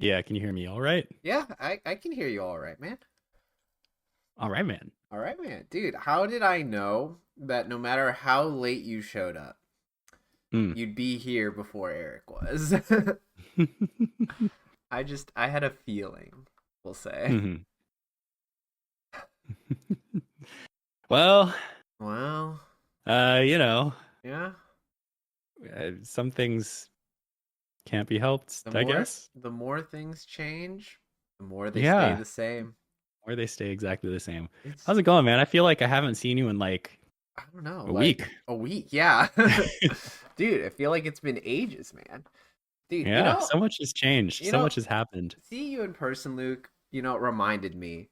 Yeah, can you hear me all right? Yeah, I can hear you all right, man. All right, man. All right, man. Dude, how did I know that no matter how late you showed up, Mm. you'd be here before Eric was? I had a feeling, we'll say. Mhm. Well, Well, uh, you know, yeah. some things can't be helped, The I more guess. the more things change, the more they stay Yeah, the same. or they stay exactly the same. It's How's it going, man? I feel like I haven't seen you in like I don't know, a like week. a week, yeah. Dude, I feel like it's been ages, man. Dude, Yeah, so much has changed. you So know, much has happened see you in person, Luke, reminded me.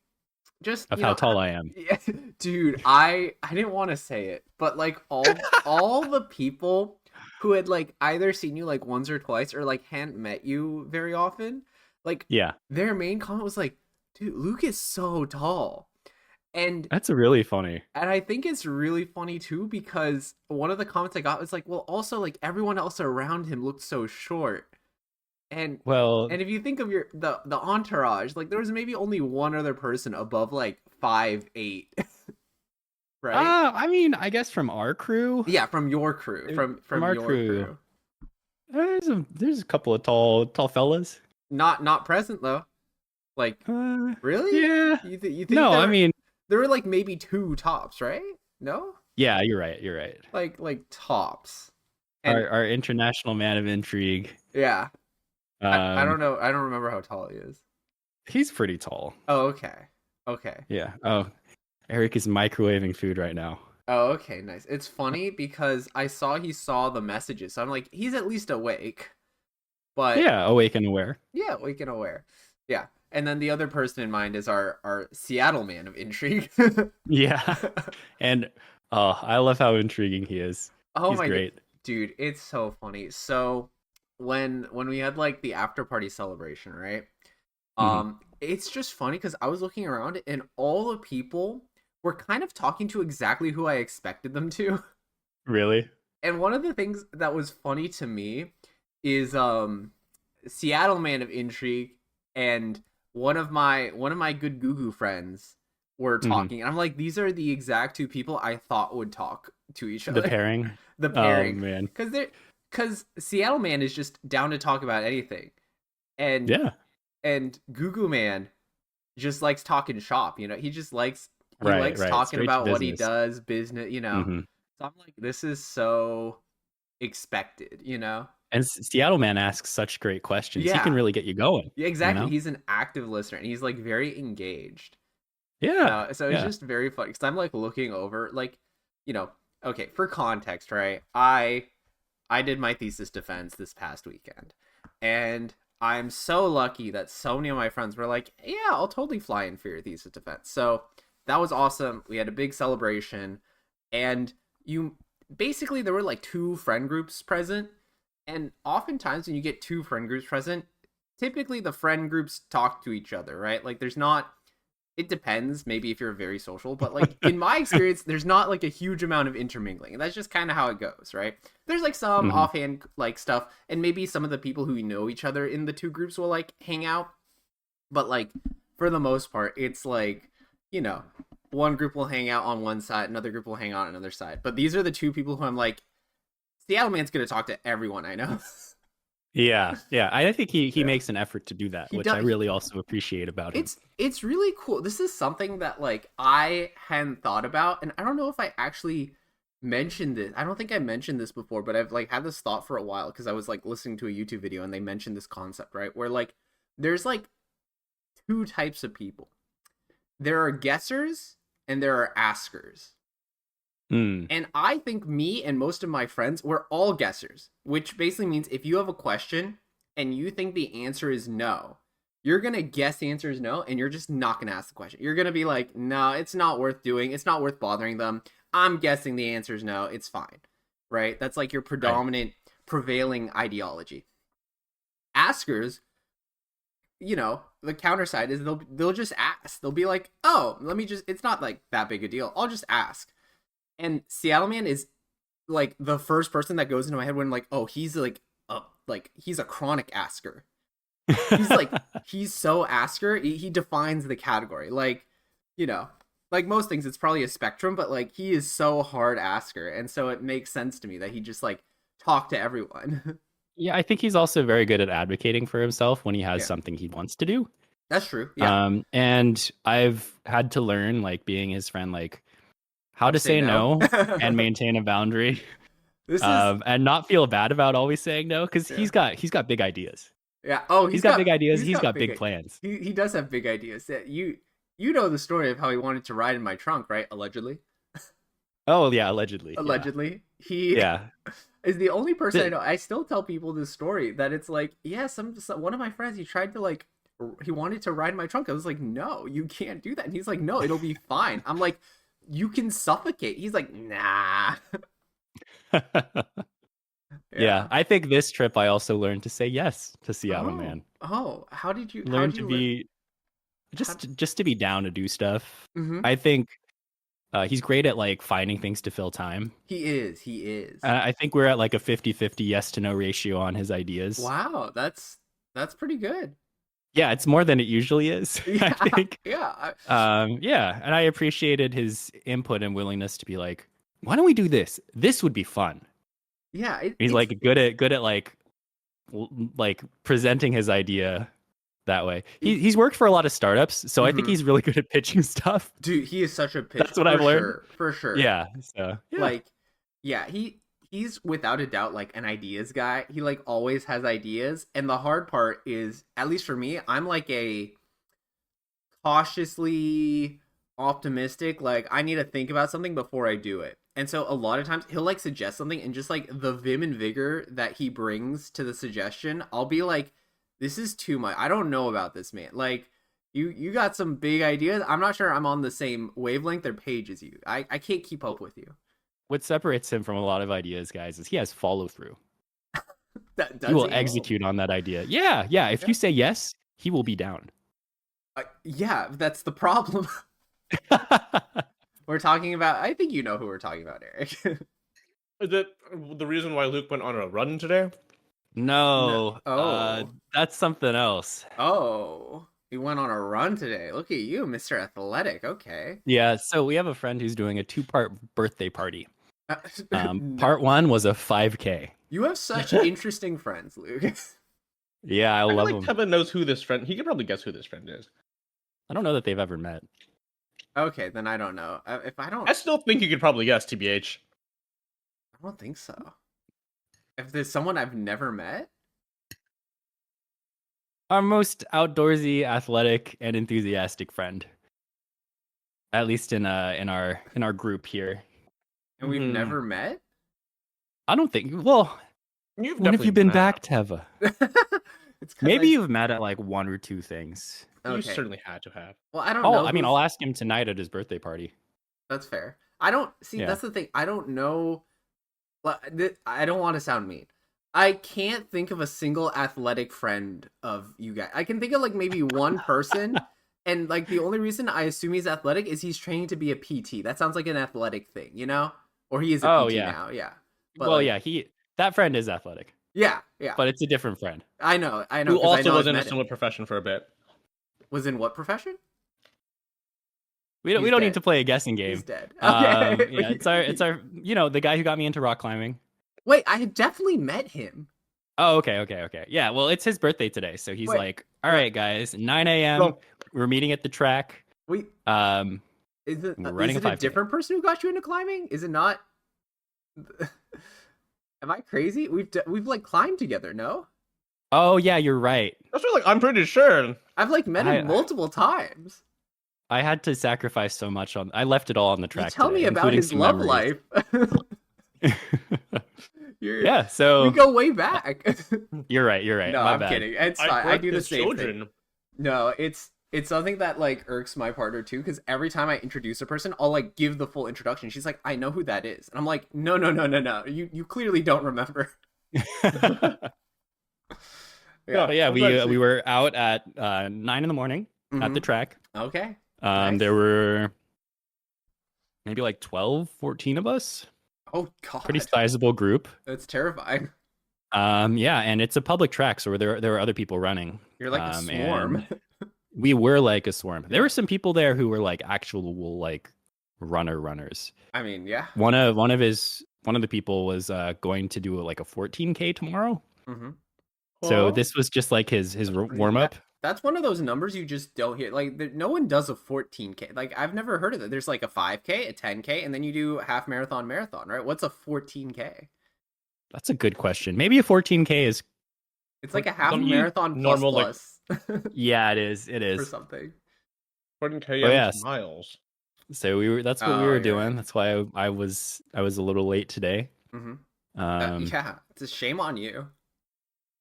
Just, of how tall I am. yeah, dude, I didn't want to say it, but like all the people who had like either seen you like once or twice or like hadn't met you very often, like Yeah, their main comment was like, dude, Luke is so tall. And that's really funny. and I think it's really funny too because one of the comments I got was like, well, also like everyone else around him looked so short. And Well, and if you think of the entourage, like there was maybe only one other person above like 5'8", right? I mean, I guess from our crew, Yeah, from your crew, from from our your crew, crew. there's a couple of tall fellas. Not present though. Like, Uh, really? yeah. You think No, there I were mean, like maybe two tops, right? No? yeah, you're right. You're right. Like tops. And Our international man of intrigue. yeah, I Um, don't know. I don't remember how tall he is. he's pretty tall. Oh, okay. Okay. Yeah. Oh, Eric is microwaving food right now. Oh, okay, nice. It's funny because I saw he saw the messages. So I'm like, he's at least awake. But Yeah, awake and aware. yeah, we can aware. Yeah. And then the other person in mind is our Seattle man of intrigue. Yeah. And I love how intriguing he is. Oh He's my god, great. dude, it's so funny. So when we had like the after party celebration, right? Hmm. It's just funny because I was looking around and all the people were kind of talking to exactly who I expected them to. Really? And one of the things that was funny to me is Seattle man of intrigue and one of my good Gugu friends were Hmm. talking, and I'm like, these are the exact two people I thought would talk to each The other. pairing. The Oh pairing, man. because Seattle man is just down to talk about anything, and Yeah. Gugu man just likes talking shop. He Right. likes Right. talking Straight to about what he business. does, business. Hmm. So I'm like, this is so expected. And Seattle man asks such great questions. He can Yeah, really get you going. yeah, You exactly. know? He's an active listener and he's like very engaged. Yeah. So it's Yeah. just very funny because I'm like looking over, like, you know, okay, for context, right? I did my thesis defense this past weekend, and I'm so lucky that so many of my friends were like, "Yeah, I'll totally fly in for your thesis defense." So that was awesome. We had a big celebration, and you basically there were like two friend groups present, and oftentimes when you get two friend groups present, typically the friend groups talk to each other, right? Like there's not it depends maybe if you're very social, but like in my experience there's not like a huge amount of intermingling, and that's just kind of how it goes, right? There's like some Hmm. offhand like stuff, and maybe some of the people who know each other in the two groups will like hang out, but like for the most part it's like, you know one group will hang out on one side, another group will hang out on another side, but these are the two people who I'm like, Seattle man's gonna talk to everyone I know. Yeah. Yeah. I think he Yeah, makes an effort to do that, he which I does. really also appreciate about him. It's really cool. This is something that like I hadn't thought about, and I don't know if I actually mentioned it. I don't think I mentioned this before, but I've like had this thought for a while because I was like listening to a YouTube video and they mentioned this concept, right? Where like there's like two types of people. There are guessers and there are askers. Mm. And I think me and most of my friends, we're all guessers, which basically means if you have a question and you think the answer is no, you're going to guess the answer is no, and you're just not going to ask the question. You're going to be like, no, it's not worth doing. It's not worth bothering them. I'm guessing the answer is no. It's fine. Right? That's like your Right. predominant prevailing ideology. Askers, the counter side is they'll just ask. They'll be like, oh, let me just, it's not like that big a deal. I'll just ask. And Seattle Man is like the first person that goes into my head when like, oh, he's like a chronic asker. He's like he's so asker. He defines the category. Like, you know, like most things, it's probably a spectrum, but like he is so hard asker, and so it makes sense to me that he just like talk to everyone. Yeah, I think he's also very good at advocating for himself when he has Yeah, something he wants to do. that's true. Yeah, And I've had to learn, like being his friend, like how how to to say say no. no and maintain a boundary, This is and not feel bad about always saying no because yeah. he's got big ideas. Yeah. Oh, He's got big ideas. he's He's got got big plans. he does have big ideas. Yeah, you know the story of how he wanted to ride in my trunk, right? Allegedly. Oh yeah, allegedly. Yeah, Allegedly. He yeah. is the only person I The- know. I still tell people this story that it's like, yeah, one of my friends, he tried to like he wanted to ride in my trunk. I was like, "No, you can't do that." And he's like, "No, it'll be fine." I'm like, "You can suffocate." He's like, "Nah." yeah, Yeah. I think this trip I also learned to say yes to Seattle, Oh. man. Oh, how Learned did to you learn be how just to be down to do stuff. Mhm. I think he's great at like finding things to fill time. He is. He is. I think we're at like a 50-50 yes to no ratio on his ideas. Wow, that's pretty good. Yeah, it's more than it usually is, I Yeah, think. yeah, Yeah, and I appreciated his input and willingness to be like, why don't we do this? This would be fun. yeah. He's It's like good at like like presenting his idea that way. He's worked for a lot of startups, so I think mhm. he's really good at pitching stuff. Dude, he is such a pitch That's what for I've learned. sure, for sure. Yeah. So yeah. Like, yeah, he's without a doubt like an ideas guy. He like always has ideas, and the hard part is, at least for me, I'm like a cautiously optimistic. Like, I need to think about something before I do it. And so a lot of times he'll like suggest something, and just like the vim and vigor that he brings to the suggestion, I'll be like, this is too much. I don't know about this, man. Like, you got some big ideas. I'm not sure I'm on the same wavelength or page as you. I can't keep up with you. What separates him from a lot of ideas guys is he has follow through. That He does will he? execute on that idea. Yeah, yeah. If Yeah. you say yes, he will be down. Yeah, that's the problem. We're talking about. I think you know who we're talking about, Eric. Is it the reason why Luke went on a run today? No. No, Oh. that's something else. Oh. He went on a run today. Look at you, Mr. Athletic. Okay. Yeah, so we have a friend who's doing a 2-part birthday party. No. Part 1 was a 5K. You have such interesting friends, Luke. Yeah, I I feel love like him. Tevin knows who this friend. He can probably guess who this friend is. I don't know that they've ever met. Okay, then I don't know. If I don't, I still think you could probably guess, TBH. I don't think so. If there's someone I've never met, Our most outdoorsy, athletic, and enthusiastic friend. At least in our group here. and we've Hmm. never met. I don't think. Well, You've when have you been met. back, Teva? It's 'cause Maybe I- you've met at like 1 or 2 things. You Okay. certainly had to have. Well, I don't Oh, know. I mean, who's- I'll ask him tonight at his birthday party. That's fair. I don't see. Yeah. That's the thing. I don't know. I don't want to sound mean. I can't think of a single athletic friend of you guys. I can think of like maybe one person, and like the only reason I assume he's athletic is he's training to be a PT. That sounds like an athletic thing, you know? Or he is a Oh, PT yeah. now. Yeah. But, Well, like, yeah, that friend is athletic, Yeah. Yeah. but it's a different friend. I know. I know. Who 'cause I also know was I've in a met him. similar profession for a bit. Was in what profession? We don't He's need dead. to play a guessing game. He's dead. Okay. Yeah, it's our the guy who got me into rock climbing. Wait, I had definitely met him. Oh, okay. Yeah, well, it's his birthday today, so he's Wait, like, all right, guys, 9 a.m. Well- We're meeting at the track. Wait, Um, is it We're running is a it a 5K. different person who got you into climbing? Is it not? Am I crazy? We've like climbed together. No, oh yeah, you're right. That's what, like, I'm pretty sure. I've like met him multiple times. I had to sacrifice so much I left it all on the You track. tell me today, about including his some love memories. life. Yeah, so we go way back. you're right. No, My I'm bad. kidding. It's fine. I birthed do the his same thing. children. No, it's something that like irks my partner too, because every time I introduce a person, I'll like give the full introduction. She's like, I know who that is. And I'm like, no. You clearly don't remember. Yeah, I'm glad to see- we were out at 9 in the morning at the Mhm. track. Okay. Nice. There were maybe like 12, 14 of us. Oh god. Pretty sizable group. That's terrifying. Yeah, and it's a public track, so there are other people running. You're like a And swarm. we were like a swarm. There Yeah. were some people there who were like actual like runners. I mean, yeah. One of the people was going to do like a 14K tomorrow. Mm-hmm. So Huh? this was just like his pretty warm up. That's one of those numbers you just don't hear. Like, no one does a 14K. Like, I've never heard of it. There's like a 5K, a 10K, and then you do half marathon, right? What's a 14K? That's a good question. Maybe a 14K is It's like a half Don't you marathon plus normal, like- plus yeah, it is. It or is. something. 14 Oh, yes. miles. So that's what we Oh, were you're doing. right. That's why I was a little late today. Mm-hmm. Um, It's a shame on you.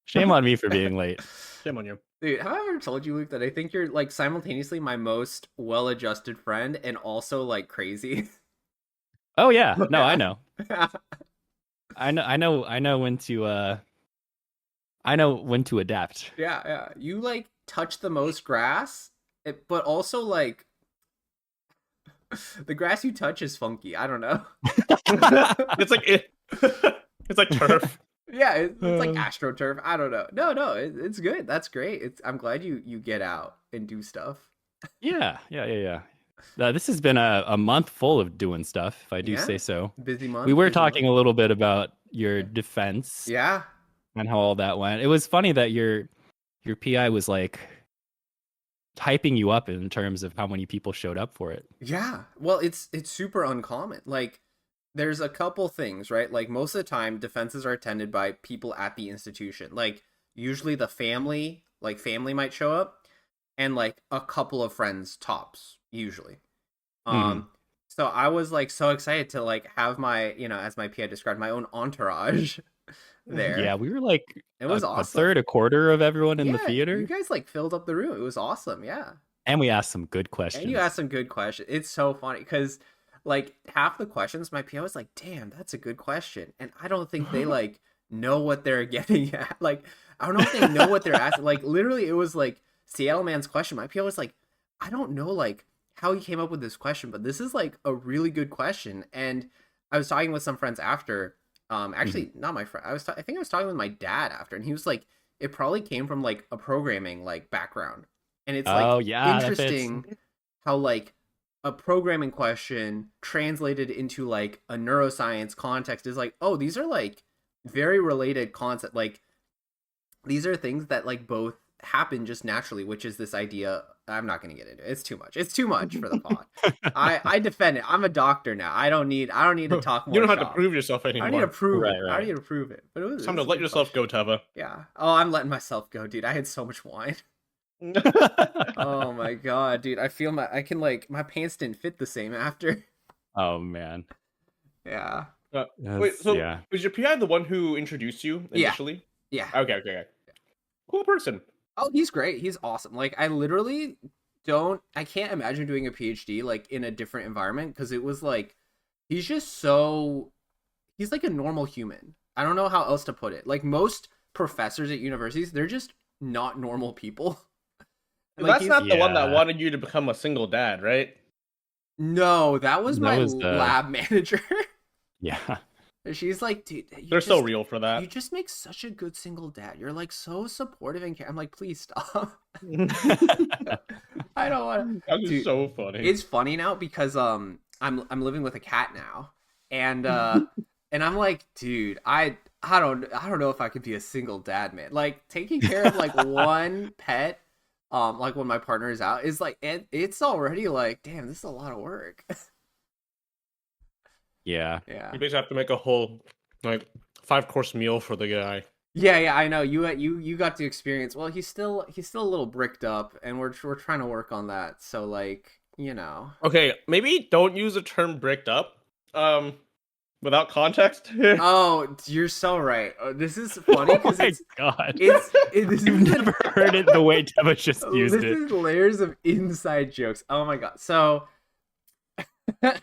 Shame on me for being late. Shame on you. Dude, have I ever told you, Luke, that I think you're like simultaneously my most well-adjusted friend and also like crazy? Oh yeah, no, Yeah. I know. I know when to adapt. Yeah. You like touch the most grass, but also like the grass you touch is funky. I don't know. It's like it's like turf. Yeah, it's like AstroTurf. I don't know. No, it's good. That's great. I'm glad you get out and do stuff. Yeah. This has been a month full of doing stuff, if I do Yeah. say so. Busy month. We were busy talking month. a little bit about your defense Yeah. and how all that went. It was funny that your PI was like hyping you up in terms of how many people showed up for it. Yeah. Well, it's super uncommon. Like there's a couple things, right? Like most of the time defenses are attended by people at the institution. Like usually the family might show up and like a couple of friends tops usually. So I was like so excited to like have my, as my PI described, my own entourage there. Yeah, we were like It was a awesome. third, a quarter of everyone in the Yeah, theater. You guys like filled up the room. It was awesome. Yeah. And we asked some good questions. And you asked some good questions. It's so funny because like half the questions my PO was like, damn, that's a good question. And I don't think they like know what they're getting at. Like, I don't know if they know what they're asking. Like literally it was like Seattle Man's question. My PO was like, I don't know like how he came up with this question, but this is like a really good question. And I was talking with some friends after. Actually not my friend. I think I was talking with my dad after, and he was like, it probably came from like a programming like background. And it's like interesting how like a programming question translated into like a neuroscience context is like, oh, these are like very related concept. Like these are things that like both happen just naturally, which is this idea. I'm not going to get into it. It's too much. It's too much for the pod. I defend it. I'm a doctor now. I don't need to talk more. You don't have to prove yourself anymore. I need to prove Right, it. right. I need to prove it. But It's time to let yourself go, Tava. Yeah. Oh, I'm letting myself go, dude. I had so much wine. Oh my god, dude. I feel my pants didn't fit the same after. Oh man. Yeah. Wait, so was your PI the one who introduced you initially? Yeah. Okay. Cool person. Oh, he's great. He's awesome. Like I can't imagine doing a PhD like in a different environment because it was like he's like a normal human. I don't know how else to put it. Like most professors at universities, they're just not normal people. Like, that's not the one that wanted you to become a single dad, right? No, that was my lab manager. Yeah. She's like, dude, they're so real for that. You just make such a good single dad. You're like so supportive and I'm like, please stop. I don't want to. That's so funny. It's funny now because I'm living with a cat now, and and I'm like, dude, I don't know if I could be a single dad, man. Like taking care of like one pet, like when my partner is out, is like it's already like, damn, this is a lot of work. Yeah. You basically have to make a whole like 5-course meal for the guy. Yeah, I know. You got to experience. Well, he's still a little bricked up, and we're trying to work on that. So like, Okay, maybe don't use the term bricked up. Without context. Oh, you're so right. This is funny because God. You've never heard it the way Teva just used it. This is layers of inside jokes. Oh my god. So he's a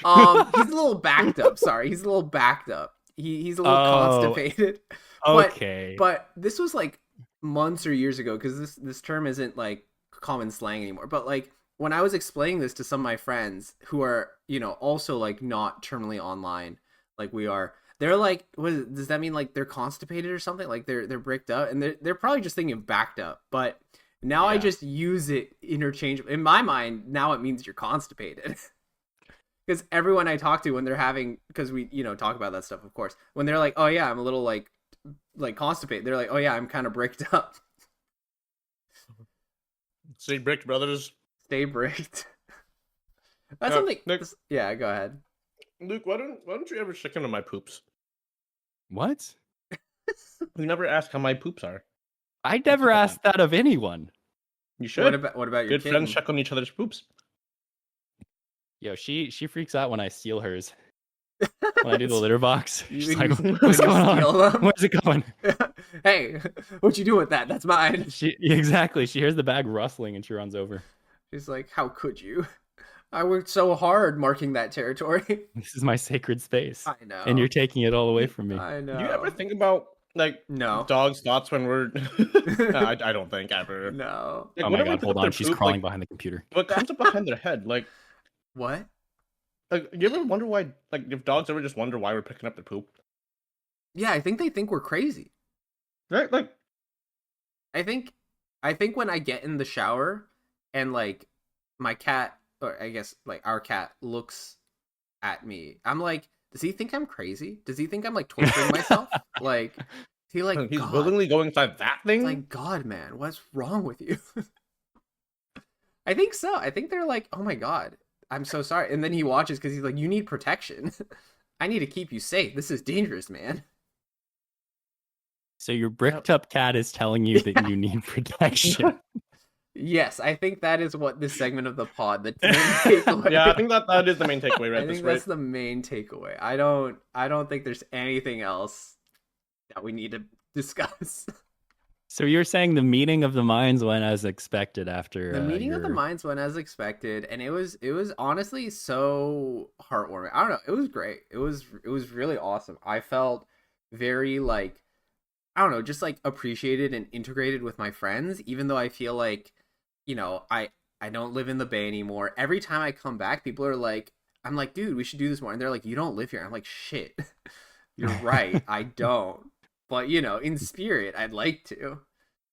little backed up. Sorry, he's a little backed up. He's a little constipated. Okay. But this was like months or years ago because this term isn't like common slang anymore. But like when I was explaining this to some of my friends who are, also like not terminally online like we are, they're like, does that mean like they're constipated or something? Like they're bricked up, and they're probably just thinking of backed up. But now I Yeah. just use it interchangeably. In my mind, now it means you're constipated. Because everyone I talk to when they're having, because we talk about that stuff, of course. When they're like, oh yeah, I'm a little like constipated. They're like, oh yeah, I'm kind of bricked up. Stay bricked, brothers. Stay bricked. That's something. Luke, Yeah, go ahead. Luke, why don't you ever check into my poops? What? You never ask how my poops are. I never asked that of anyone. You should. What about your good kitten? friends check on each other's poops? Yo, she freaks out when I steal hers. When I do the litter box, she's like, when "What's you going steal on? them? Where's it going?" Hey, what you do with that? That's mine. Exactly. She hears the bag rustling and she runs over. She's like, how could you? I worked so hard marking that territory. This is my sacred space. I know. And you're taking it all away from me. I know. Do you ever think about like No. dogs' thoughts when we're? No, I don't think ever. No. Like, Oh my whenever god, we pick hold up their on. She's poop, crawling like, behind the computer. what comes up behind their head? Like, What? you ever wonder why? Like, if dogs ever just wonder why we're picking up their poop, Yeah, I think they think we're crazy. right? Like, I think when I get in the shower and like my cat, or I guess like our cat, looks at me, I'm like, does he think I'm crazy? Does he think I'm like torturing myself? Like, is he like, he's God? willingly going inside that thing. It's like, God, man, what's wrong with you? I think so. I think they're like, oh my God, I'm so sorry. And then he watches because he's like, you need protection. I need to keep you safe. This is dangerous, man. So your bricked up cat is telling you that you need protection. Yes, I think that is what this segment of the pod, the main takeaway. Yeah, I think that is the main takeaway, right? I think that's the main takeaway. I don't think there's anything else that we need to discuss. So you're saying the meeting of the minds went as expected after The meeting of the minds went as expected, and it was honestly so heartwarming. I don't know, it was great. It was really awesome. I felt very like, I don't know, just like appreciated and integrated with my friends, even though I feel like, I don't live in the Bay anymore. Every time I come back, people are like, I'm like, dude, we should do this more. And they're like, you don't live here. I'm like, shit, you're right. I don't. But, in spirit, I'd like to.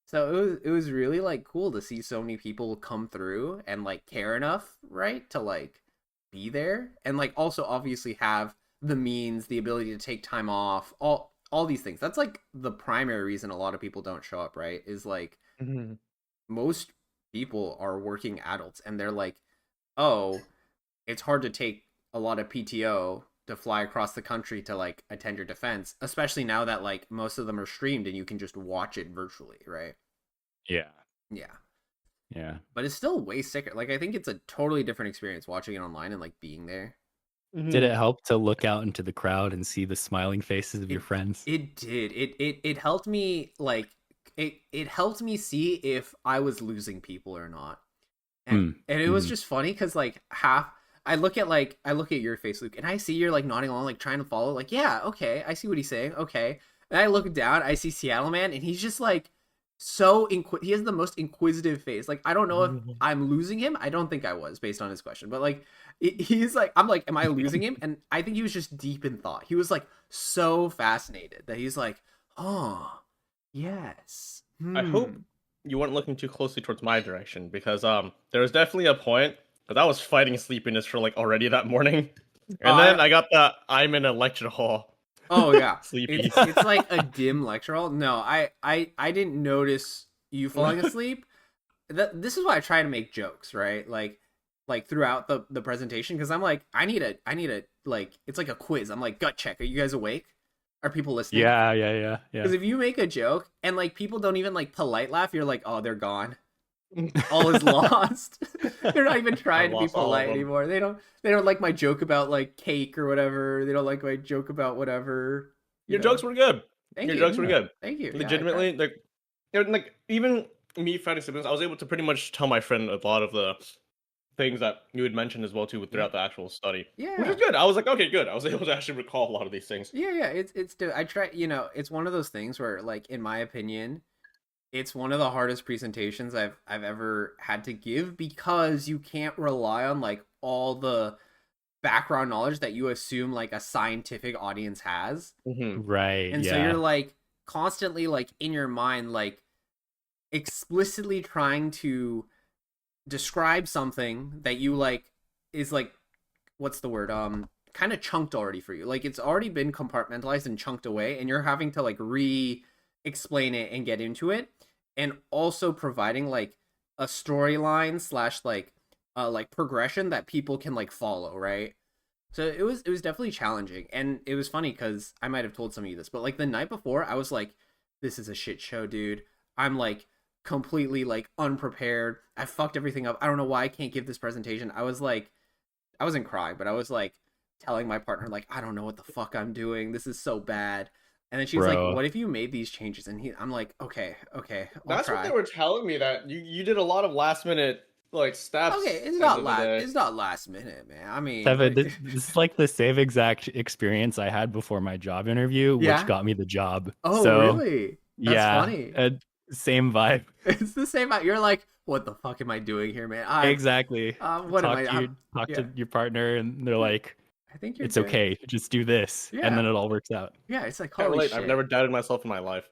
So it was really like cool to see so many people come through and like care enough, right, to like be there, and like also obviously have the means, the ability to take time off, all these things. That's like the primary reason a lot of people don't show up, right? Is like most people are working adults and they're like, oh, it's hard to take a lot of PTO to fly across the country to like attend your defense, especially now that like most of them are streamed and you can just watch it virtually, right? Yeah. But it's still way sicker. Like, I think it's a totally different experience watching it online and like being there. Did it help to look out into the crowd and see the smiling faces of your friends? It did. It helped me like it helped me see if I was losing people or not. And it was just funny because like I look at your face, Luke, and I see you're like nodding along, like trying to follow, like, yeah, okay, I see what he's saying, okay. And I look down, I see Seattle Man, and he's just like so he has the most inquisitive face. Like, I don't know if I'm losing him. I don't think I was, based on his question, but like he's like, I'm like, am I losing him? And I think he was just deep in thought. He was like so fascinated that he's like, oh yes. I hope you weren't looking too closely towards my direction, because there was definitely a point because I was fighting sleepiness for like already that morning, and then I got the I'm in a lecture hall. Oh yeah, sleepy. It's like a dim lecture hall. No, I didn't notice you falling asleep. This is why I try to make jokes, right? Like throughout the presentation, because I'm like, I need a like, it's like a quiz. I'm like, gut check. Are you guys awake? Are people listening? Yeah. Because if you make a joke and like people don't even like polite laugh, you're like, oh, they're gone. All is lost. They're not even trying to be polite anymore. They don't like my joke about like cake or whatever. They don't like my joke about whatever. Your jokes were good. Your jokes were good. Thank you. Legitimately, like even me fighting siblings, I was able to pretty much tell my friend a lot of the things that you had mentioned as well too throughout the actual study. Yeah, which is good. I was like, okay, good. I was able to actually recall a lot of these things. Yeah. It's I try. It's one of those things where, like, in my opinion, it's one of the hardest presentations I've ever had to give, because you can't rely on like all the background knowledge that you assume like a scientific audience has. Right. And so Yeah. you're like constantly like in your mind like explicitly trying to describe something that you like is like, what's the word, kind of chunked already for you, like it's already been compartmentalized and chunked away, and you're having to like explain it and get into it, and also providing like a storyline slash like progression that people can like follow, right? So it was definitely challenging, and it was funny because I might have told some of you this, but like the night before I was like, this is a shit show, dude. I'm like completely like unprepared. I fucked everything up. I don't know why I can't give this presentation. I was like, I wasn't crying, but I was like telling my partner like, I don't know what the fuck I'm doing. This is so bad. And then she was like, Bro. what if you made these changes? And I'm like, okay, I'll That's try. what they were telling me, that you did a lot of last minute like steps. Okay, it's not last minute, man. I mean, Tevin, like, this is like the same exact experience I had before my job interview, Yeah? which got me the job. oh So, really? That's yeah, funny. same vibe. It's the same. You're like, what the fuck am I doing here, man? Exactly. What am I? Talk yeah. to your partner, and they're like, I think you're "It's good. okay, just do this," Yeah. and then it all works out. Yeah, it's like Can't holy relate. shit. I've never doubted myself in my life.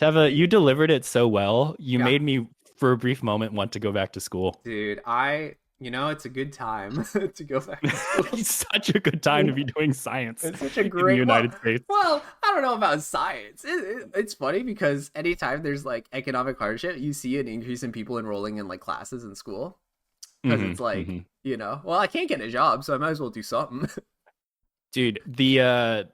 Teva, you delivered it so well. You Yeah. made me, for a brief moment, want to go back to school. Dude, it's a good time to go back to school. It's such a good time to be doing science It's such a in the great United States. Well, I don't know about science. It's funny because anytime there's like economic hardship, you see an increase in people enrolling in like classes in school. Because it's like, well, I can't get a job, so I might as well do something. Dude, the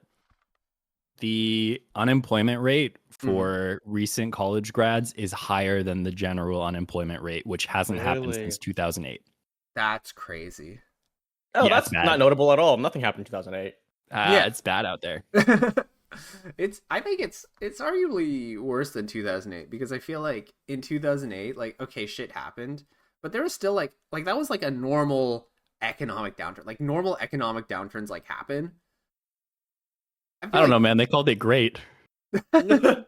unemployment rate for recent college grads is higher than the general unemployment rate, which hasn't happened Really? since 2008. That's crazy. Oh, Yeah, that's it's bad. not notable at all. Nothing happened in 2008. Yeah. It's bad out there. I think it's arguably worse than 2008 because I feel like in 2008, like, okay, shit happened, but there was still like that was like a normal economic downturn. Like normal economic downturns like happen. I don't know, man. They called it great. And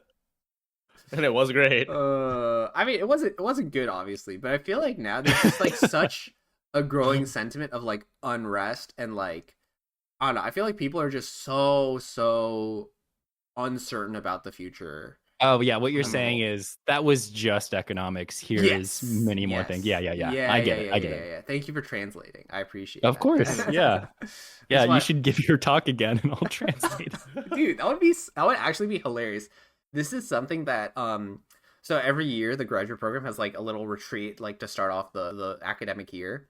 it was great. I mean, it wasn't good, obviously, but I feel like now there's just like such a growing sentiment of like unrest and like, I don't know. I feel like people are just so uncertain about the future. Oh yeah, what you're I don't saying know. is that was just economics. Here is many more things. Yeah. I get it. I get it. Yeah. Thank you for translating. I appreciate Of that. course, yeah. That's why- You should give your talk again, and I'll translate. Dude, that would actually be hilarious. This is something that so every year the graduate program has like a little retreat like to start off the academic year.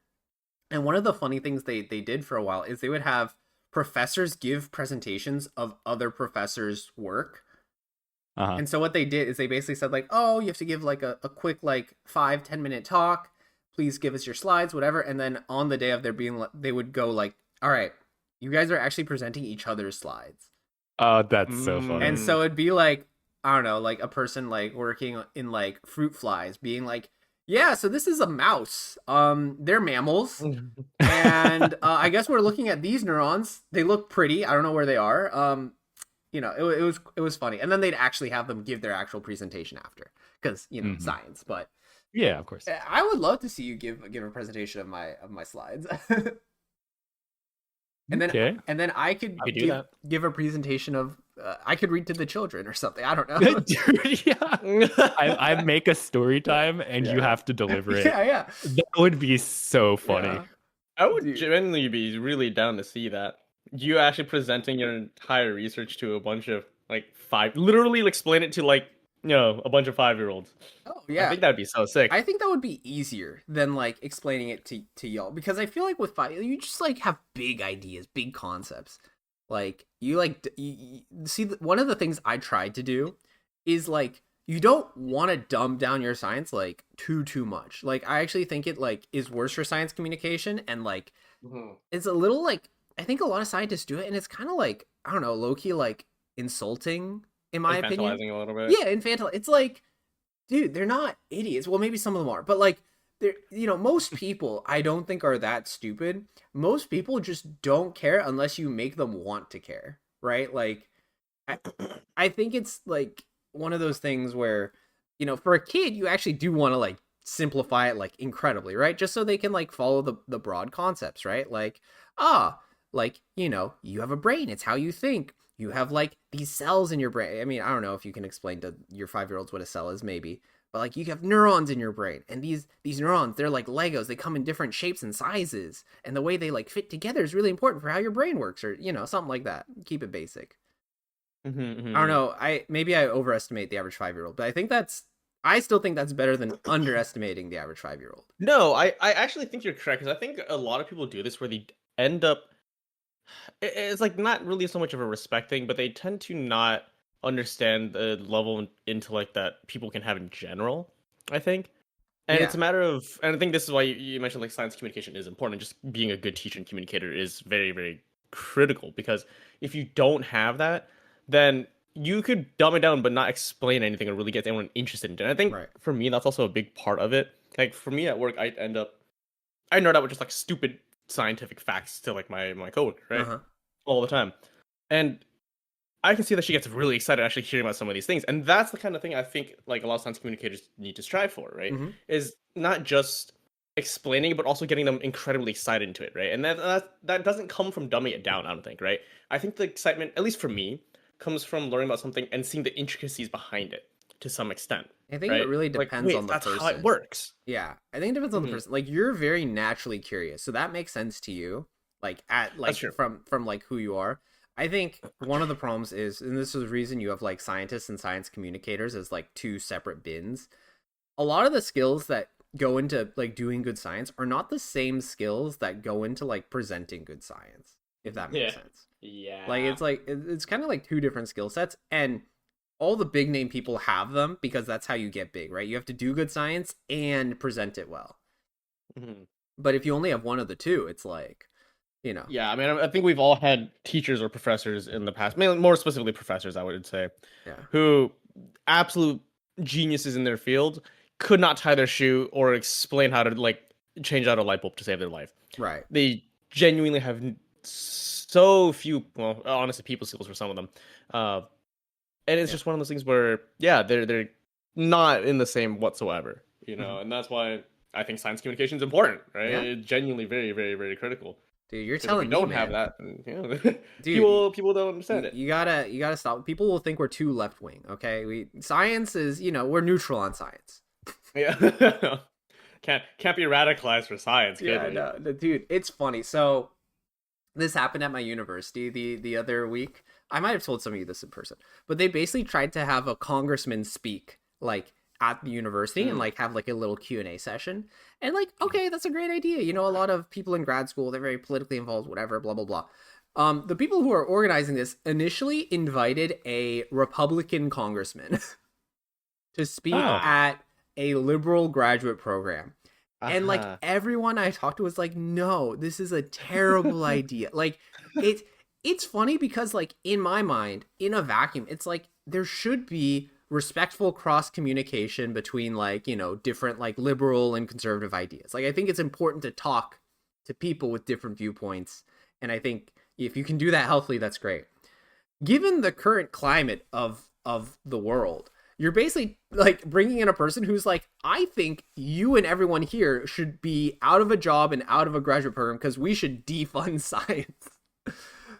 And one of the funny things they did for a while is they would have professors give presentations of other professors' work. Uh-huh. And so what they did is they basically said like, oh, you have to give like a quick like 5-10 minute talk. Please give us your slides, whatever. And then on the day of their being, they would go like, all right, you guys are actually presenting each other's slides. Oh, that's so funny. And so it'd be like, I don't know, like a person like working in like fruit flies being like, yeah, so this is a mouse. They're mammals. And I guess we're looking at these neurons. They look pretty. I don't know where they are. It was funny. And then they'd actually have them give their actual presentation after because, science. But yeah, of course. I would love to see you give a presentation of my slides. And then I could give a presentation of I could read to the children or something. I don't know. Dude, yeah. I make a story time and you have to deliver it. Yeah. That would be so funny. Yeah. I would genuinely be really down to see that. You actually presenting your entire research to a bunch of like literally explain it to like, a bunch of 5-year-olds. Oh yeah. I think that'd be so sick. I think that would be easier than like explaining it to y'all because I feel like with 5 you just like have big ideas, big concepts. Like you see one of the things I tried to do is like you don't want to dumb down your science like too much. Like I actually think it like is worse for science communication and like it's a little like I think a lot of scientists do it and it's kind of like I don't know, low-key like insulting in my opinion. Infantilizing a little bit. Yeah, infantile. It's like, dude, they're not idiots. Well, maybe some of them are, but like they're most people I don't think are that stupid. Most people just don't care unless you make them want to care, right? Like I think it's like one of those things where for a kid you actually do want to like simplify it like incredibly, right? Just so they can like follow the broad concepts, right? Like, like, you know, you have a brain, it's how you think. You have like these cells in your brain. I mean, I don't know if you can explain to your 5-year-olds what a cell is, maybe, but like you have neurons in your brain, and these neurons, they're like Legos. They come in different shapes and sizes, and the way they like fit together is really important for how your brain works, or you know, something like that. Keep it basic. I don't know. Maybe I overestimate the average 5-year-old, but I still think that's better than underestimating the average 5-year-old. No, I actually think you're correct, because I think a lot of people do this where they end up. It's like not really so much of a respect thing, but they tend to not understand the level of intellect that people can have in general, I think. And Yeah. it's a matter of, and I think this is why you mentioned like science communication is important. Just being a good teacher and communicator is very, very critical, because if you don't have that, then you could dumb it down but not explain anything or really get anyone interested in it. And I think Right. for me, that's also a big part of it. Like for me at work, I nerd out with just like stupid scientific facts to like my coworker, right? Uh-huh. All the time. And I can see that she gets really excited actually hearing about some of these things. And that's the kind of thing I think like a lot of science communicators need to strive for, right? Mhm. Is not just explaining, but also getting them incredibly excited into it, right? And that doesn't come from dumbing it down, I don't think, right? I think the excitement, at least for me, comes from learning about something and seeing the intricacies behind it to some extent. I think right? it really Like, depends wait, on the that's person. how it works. Yeah, I think it depends on the Mhm. person. Like you're very naturally curious, so that makes sense to you. Like at like That's true. from like who you are. I think one of the problems is, and this is the reason you have like scientists and science communicators as like two separate bins. A lot of the skills that go into like doing good science are not the same skills that go into like presenting good science, if that makes sense. Yeah. Like it's kind of like two different skill sets, and all the big name people have them because that's how you get big, right? You have to do good science and present it well. Mhm. But if you only have one of the two, it's like, you know. Yeah, I mean, I think we've all had teachers or professors in the past, mainly, more specifically professors, I would say, Yeah. who absolute geniuses in their field could not tie their shoe or explain how to like change out a light bulb to save their life. Right. They genuinely have so few, well, honestly, people skills for some of them, and it's just one of those things where, yeah, they're not in the same whatsoever, you know, and that's why I think science communication is important, right? Yeah. It's genuinely very, very, very critical. Dude, you're Because if telling we me, don't man. have that, then, Dude, people don't understand it. You gotta stop. People will think we're too left wing. Okay, science is, you know, we're neutral on science. Yeah, can't be radicalized for science, Yeah, can we? no, dude, it's funny. So this happened at my university the other week. I might have told some of you this in person, but they basically tried to have a congressman speak like at the university and like have like a little Q&A session. And like, okay, that's a great idea. You know, a lot of people in grad school, they're very politically involved, whatever, blah blah blah. The people who are organizing this initially invited a Republican congressman to speak at a liberal graduate program. And like everyone I talked to was like, no, this is a terrible idea. Like it's funny because like in my mind, in a vacuum, it's like there should be respectful cross communication between like, you know, different like liberal and conservative ideas. Like I think it's important to talk to people with different viewpoints. And I think if you can do that healthily, that's great. Given the current climate of the world, you're basically like bringing in a person who's like, I think you and everyone here should be out of a job and out of a graduate program because we should defund science.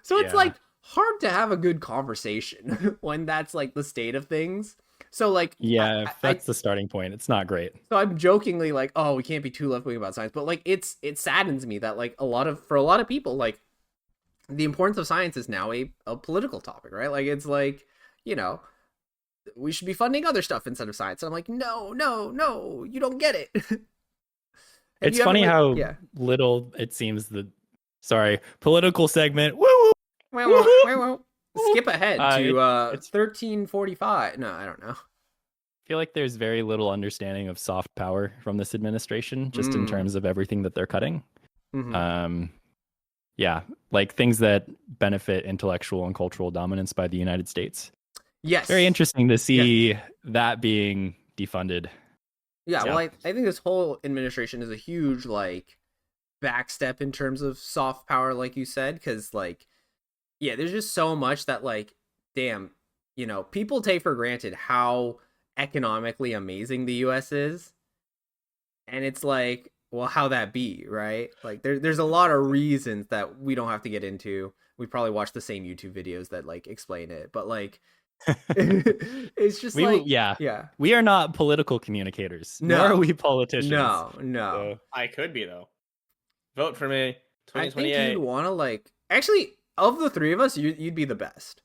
So it's like hard to have a good conversation when that's like the state of things. So like, yeah, that's the starting point. It's not great. So I'm jokingly like, oh, we can't be too left wing about science, but like it saddens me that like for a lot of people, like the importance of science is now a political topic, right? Like it's like, you know, we should be funding other stuff instead of science. And I'm like, no, you don't get it. It's funny how little it seems political segment. Woo woo. Skip ahead to 1345. No, I don't know. I feel like there's very little understanding of soft power from this administration, just in terms of everything that they're cutting. Mm-hmm. Yeah, like things that benefit intellectual and cultural dominance by the United States. Yes. Very interesting to see that being defunded. Yeah, well, I think this whole administration is a huge, like, backstep in terms of soft power, like you said, because, like, yeah, there's just so much that, like, damn, you know, people take for granted how economically amazing the U.S. is. And it's like, well, how that be, right? Like there's a lot of reasons that we don't have to get into. We probably watch the same YouTube videos that like explain it, but like it's just like, yeah. yeah. We are not political communicators. No. Nor are we politicians. No. So, I could be though. Vote for me. I 2028. think you'd want to like actually of the three of us, you'd be the best.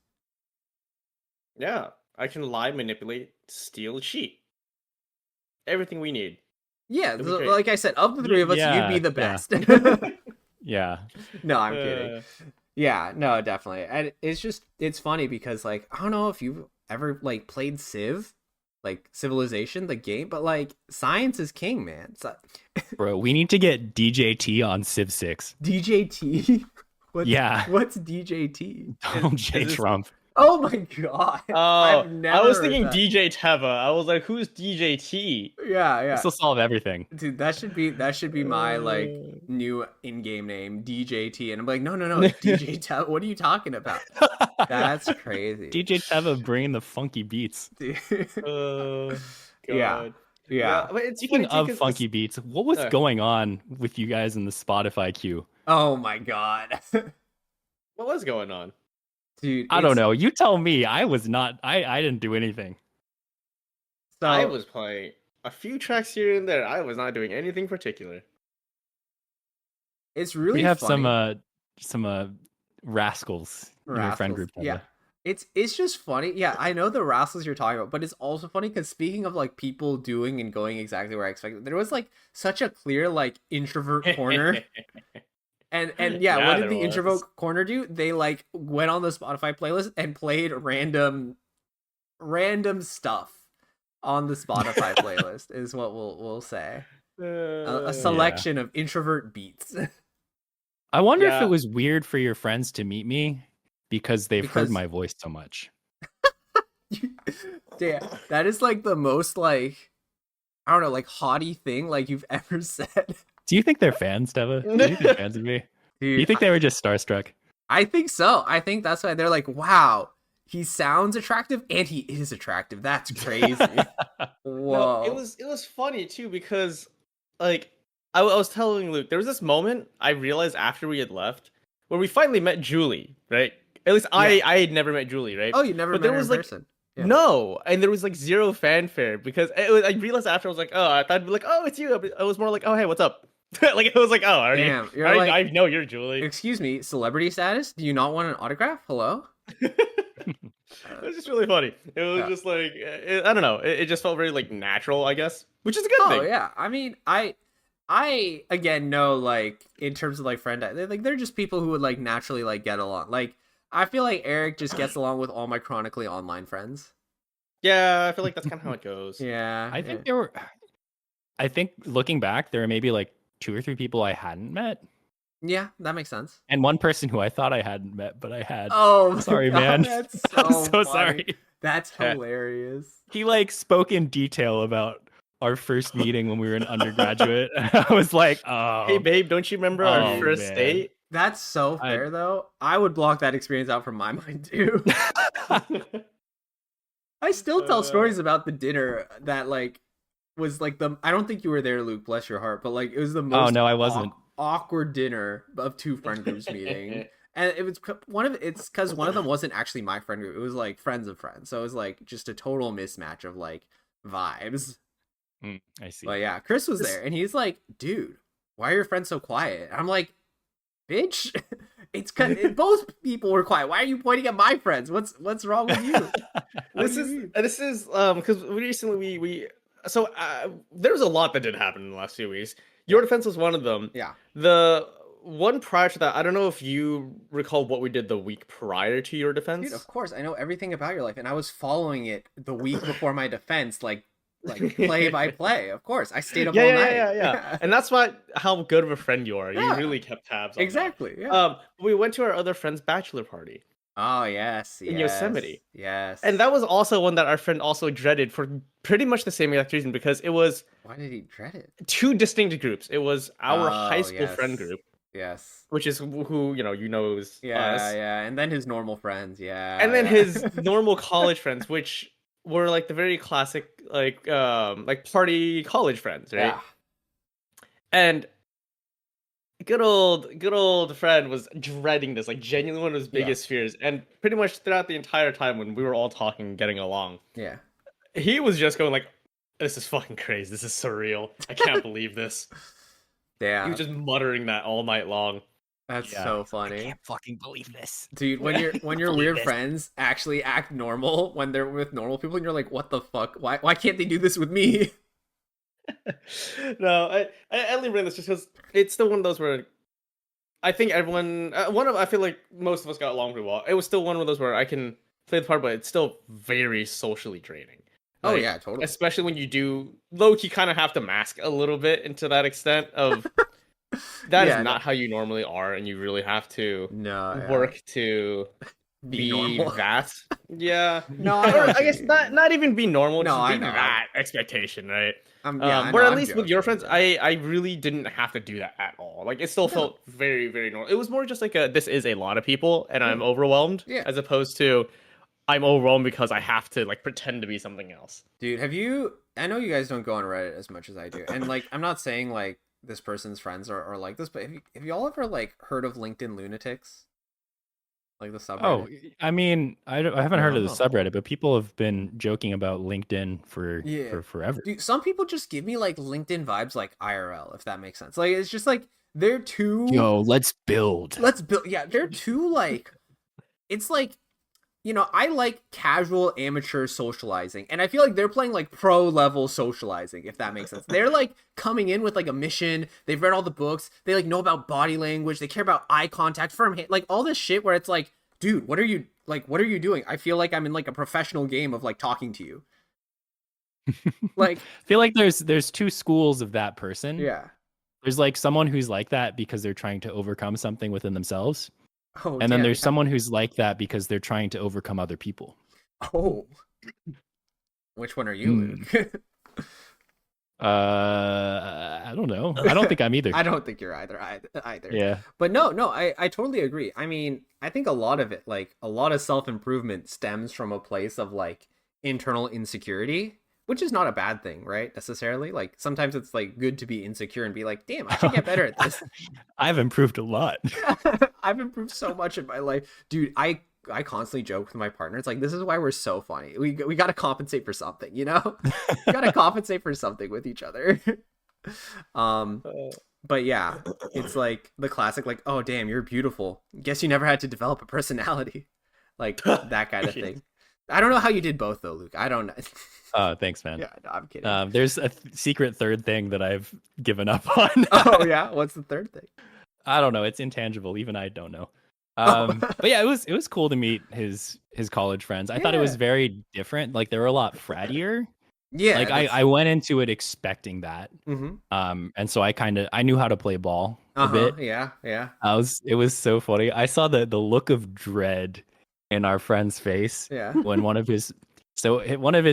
Yeah, I can lie, manipulate, steal, cheat. Everything we need. Yeah, It'd be great. like I said, of the three of us, you'd be the best. Yeah. No, I'm kidding. Yeah, no, definitely. And it's funny because like I don't know if you've ever like played Civ, like Civilization, the game, but like science is king, man. Bro, we need to get DJT on Civ 6. DJT? Yeah. What's DJT? Donald J. Trump. Oh my god. Oh, I've never I was heard thinking that. DJ Teva. I was like, who's DJ T? Yeah. This will solve everything. Dude, that should be my like new in-game name, DJT. And I'm like, no, it's DJ Teva. What are you talking about? That's crazy. DJ Teva bringing the funky beats. God. Yeah. But it's Speaking funny, too, of funky beats, what was going on with you guys in the Spotify queue? Oh my god. What was going on? Dude, I don't know. You tell me. I was not. I didn't do anything. So, I was playing a few tracks here and there. I was not doing anything particular. it's really We have funny. some rascals in your friend group. Yeah. It's just funny. Yeah, I know the rascals you're talking about, but it's also funny because speaking of like people doing and going exactly where I expected, there was like such a clear like introvert corner. And yeah, what did the introvert corner do? They like went on the Spotify playlist and played random stuff on the Spotify playlist is what we'll say. A selection of introvert beats. I wonder if it was weird for your friends to meet me because they've heard my voice so much. Damn, that is like the most like I don't know, like haughty thing like you've ever said. Do you think they're fans, Deva? Do you think they're fans of me? Dude, Do you think they were just starstruck? I think so. I think that's why they're like, wow, he sounds attractive and he is attractive. That's crazy. Whoa. No, it was funny too because like I was telling Luke, there was this moment I realized after we had left where we finally met Julie, right? At least I had never met Julie, right? Oh, you never met her in person. Yeah. No, and there was like zero fanfare because I realized after I was like, oh, I thought it'd be like, oh, it's you. I was more like, oh, hey, what's up? Like it was like, oh, damn, I know you're Julie. Excuse me, celebrity status? Do you not want an autograph? Hello? It was just really funny. It was just like I don't know. It just felt very like natural, I guess, which is a good thing. Oh yeah, I mean, I again know like in terms of like they're just people who would like naturally like get along. Like I feel like Eric just gets along with all my chronically online friends. Yeah, I feel like that's kind of how it goes. Yeah, I think I think looking back, there were maybe like 2 or 3 people I hadn't met. Yeah, that makes sense. And one person who I thought I hadn't met, but I had. Oh, sorry, God, man. That's I'm so so funny. sorry. That's hilarious. He like spoke in detail about our first meeting when we were an undergraduate. I was like, oh. Hey, babe, don't you remember our first date? That's so fair, though. I would block that experience out from my mind, too. I still tell stories about the dinner that, like, was, like, I don't think you were there, Luke, bless your heart, but, like, it was the most no, I wasn't. Awkward dinner of 2 friend groups meeting. And it was it's because one of them wasn't actually my friend group. It was, like, friends of friends. So it was, like, just a total mismatch of, like, vibes. I see. But yeah, Chris was there, and he's like, dude, why are your friends so quiet? And I'm like, bitch, it's because both people were quiet. Why are you pointing at my friends? What's wrong with you? This is because recently we there was a lot that did happen in the last few weeks. Your defense was one of them. Yeah. The one prior to that, I don't know if you recall what we did the week prior to your defense. Dude, of course, I know everything about your life, and I was following it the week before my defense, like play by play. Of course, I stayed up all night. Yeah. And that's how good of a friend you are. You really kept tabs on exactly. that. Yeah. We went to our other friend's bachelor party. Oh yes, in Yosemite. Yes. And that was also one that our friend also dreaded for pretty much the same exact reason, because it was why did he dread it? 2 distinct groups. It was our high school friend group. Yes. Which is who is us. Yeah, and then his normal friends, and then his normal college friends, which were like the very classic like party college friends, right? And good old Fred was dreading this, like genuinely one of his biggest fears. And pretty much throughout the entire time when we were all talking and getting along, he was just going like, "This is fucking crazy. This is surreal. I can't believe this." Yeah. He was just muttering that all night long. That's so funny. I can't fucking believe this, dude. When your weird friends actually act normal when they're with normal people, and you're like, "What the fuck? Why can't they do this with me?" No, I only bring this just because it's still one of those where I think everyone, I feel like most of us got along pretty well. It was still one of those where I can play the part, but it's still very socially draining. Oh Like, yeah, totally. Especially when you do low-key kind of have to mask a little bit into that extent of that is not how you normally are, and you really have to work to be normal. that. Yeah. No, I guess not even be normal. No, just I be know. that expectation, right? Where at least with your friends, I really didn't have to do that at all. Like it still felt very, very normal. It was more just like this is a lot of people, and I'm overwhelmed, as opposed to I'm overwhelmed because I have to like pretend to be something else. Dude, I know you guys don't go on Reddit as much as I do, and like I'm not saying like this person's friends are like this, but have you all ever like heard of LinkedIn lunatics? Like the subreddit? Oh, I mean, I haven't heard of the subreddit, but people have been joking about LinkedIn for forever. Dude, some people just give me like LinkedIn vibes, like IRL, if that makes sense. Like it's just like they're too. Yo, let's build. Yeah, they're too like. It's like, I like casual amateur socializing, and I feel like they're playing like pro level socializing, if that makes sense. They're like coming in with like a mission. They've read all the books. They like know about body language. They care about eye contact, firm hand, like all this shit where it's like, dude, what are you doing? I feel like I'm in like a professional game of like talking to you. Like, I feel like there's two schools of that person. Yeah. There's like someone who's like that because they're trying to overcome something within themselves. Oh, and then there's someone who's like that because they're trying to overcome other people. Oh. Which one are you, Luke? I don't know. I don't think I'm either. I don't think you're either. Yeah. But no, I totally agree. I mean, I think a lot of it, like a lot of self-improvement stems from a place of like internal insecurity, which is not a bad thing, right? Necessarily. Like sometimes it's like good to be insecure and be like, damn, I should get better at this. I've improved a lot. I've improved so much in my life. Dude, I constantly joke with my partner. It's like, this is why we're so funny. We got to compensate for something, We got to compensate for something with each other. But yeah, it's like the classic, like, oh, damn, you're beautiful. Guess you never had to develop a personality. Like that kind of thing. I don't know how you did both though, Luke. I don't know. Thanks, man. Yeah, no, I'm kidding. There's a secret third thing that I've given up on. Oh yeah, what's the third thing? I don't know. It's intangible. Even I don't know. But yeah, it was cool to meet his college friends. I thought it was very different. Like they were a lot frattier. Yeah. Like I went into it expecting that. Mm-hmm. And so I knew how to play ball a bit. Yeah. It was so funny. I saw the look of dread in our friend's face. Yeah. When one of his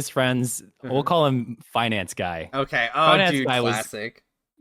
friends, we'll call him finance guy. Okay. Oh, finance dude, guy classic.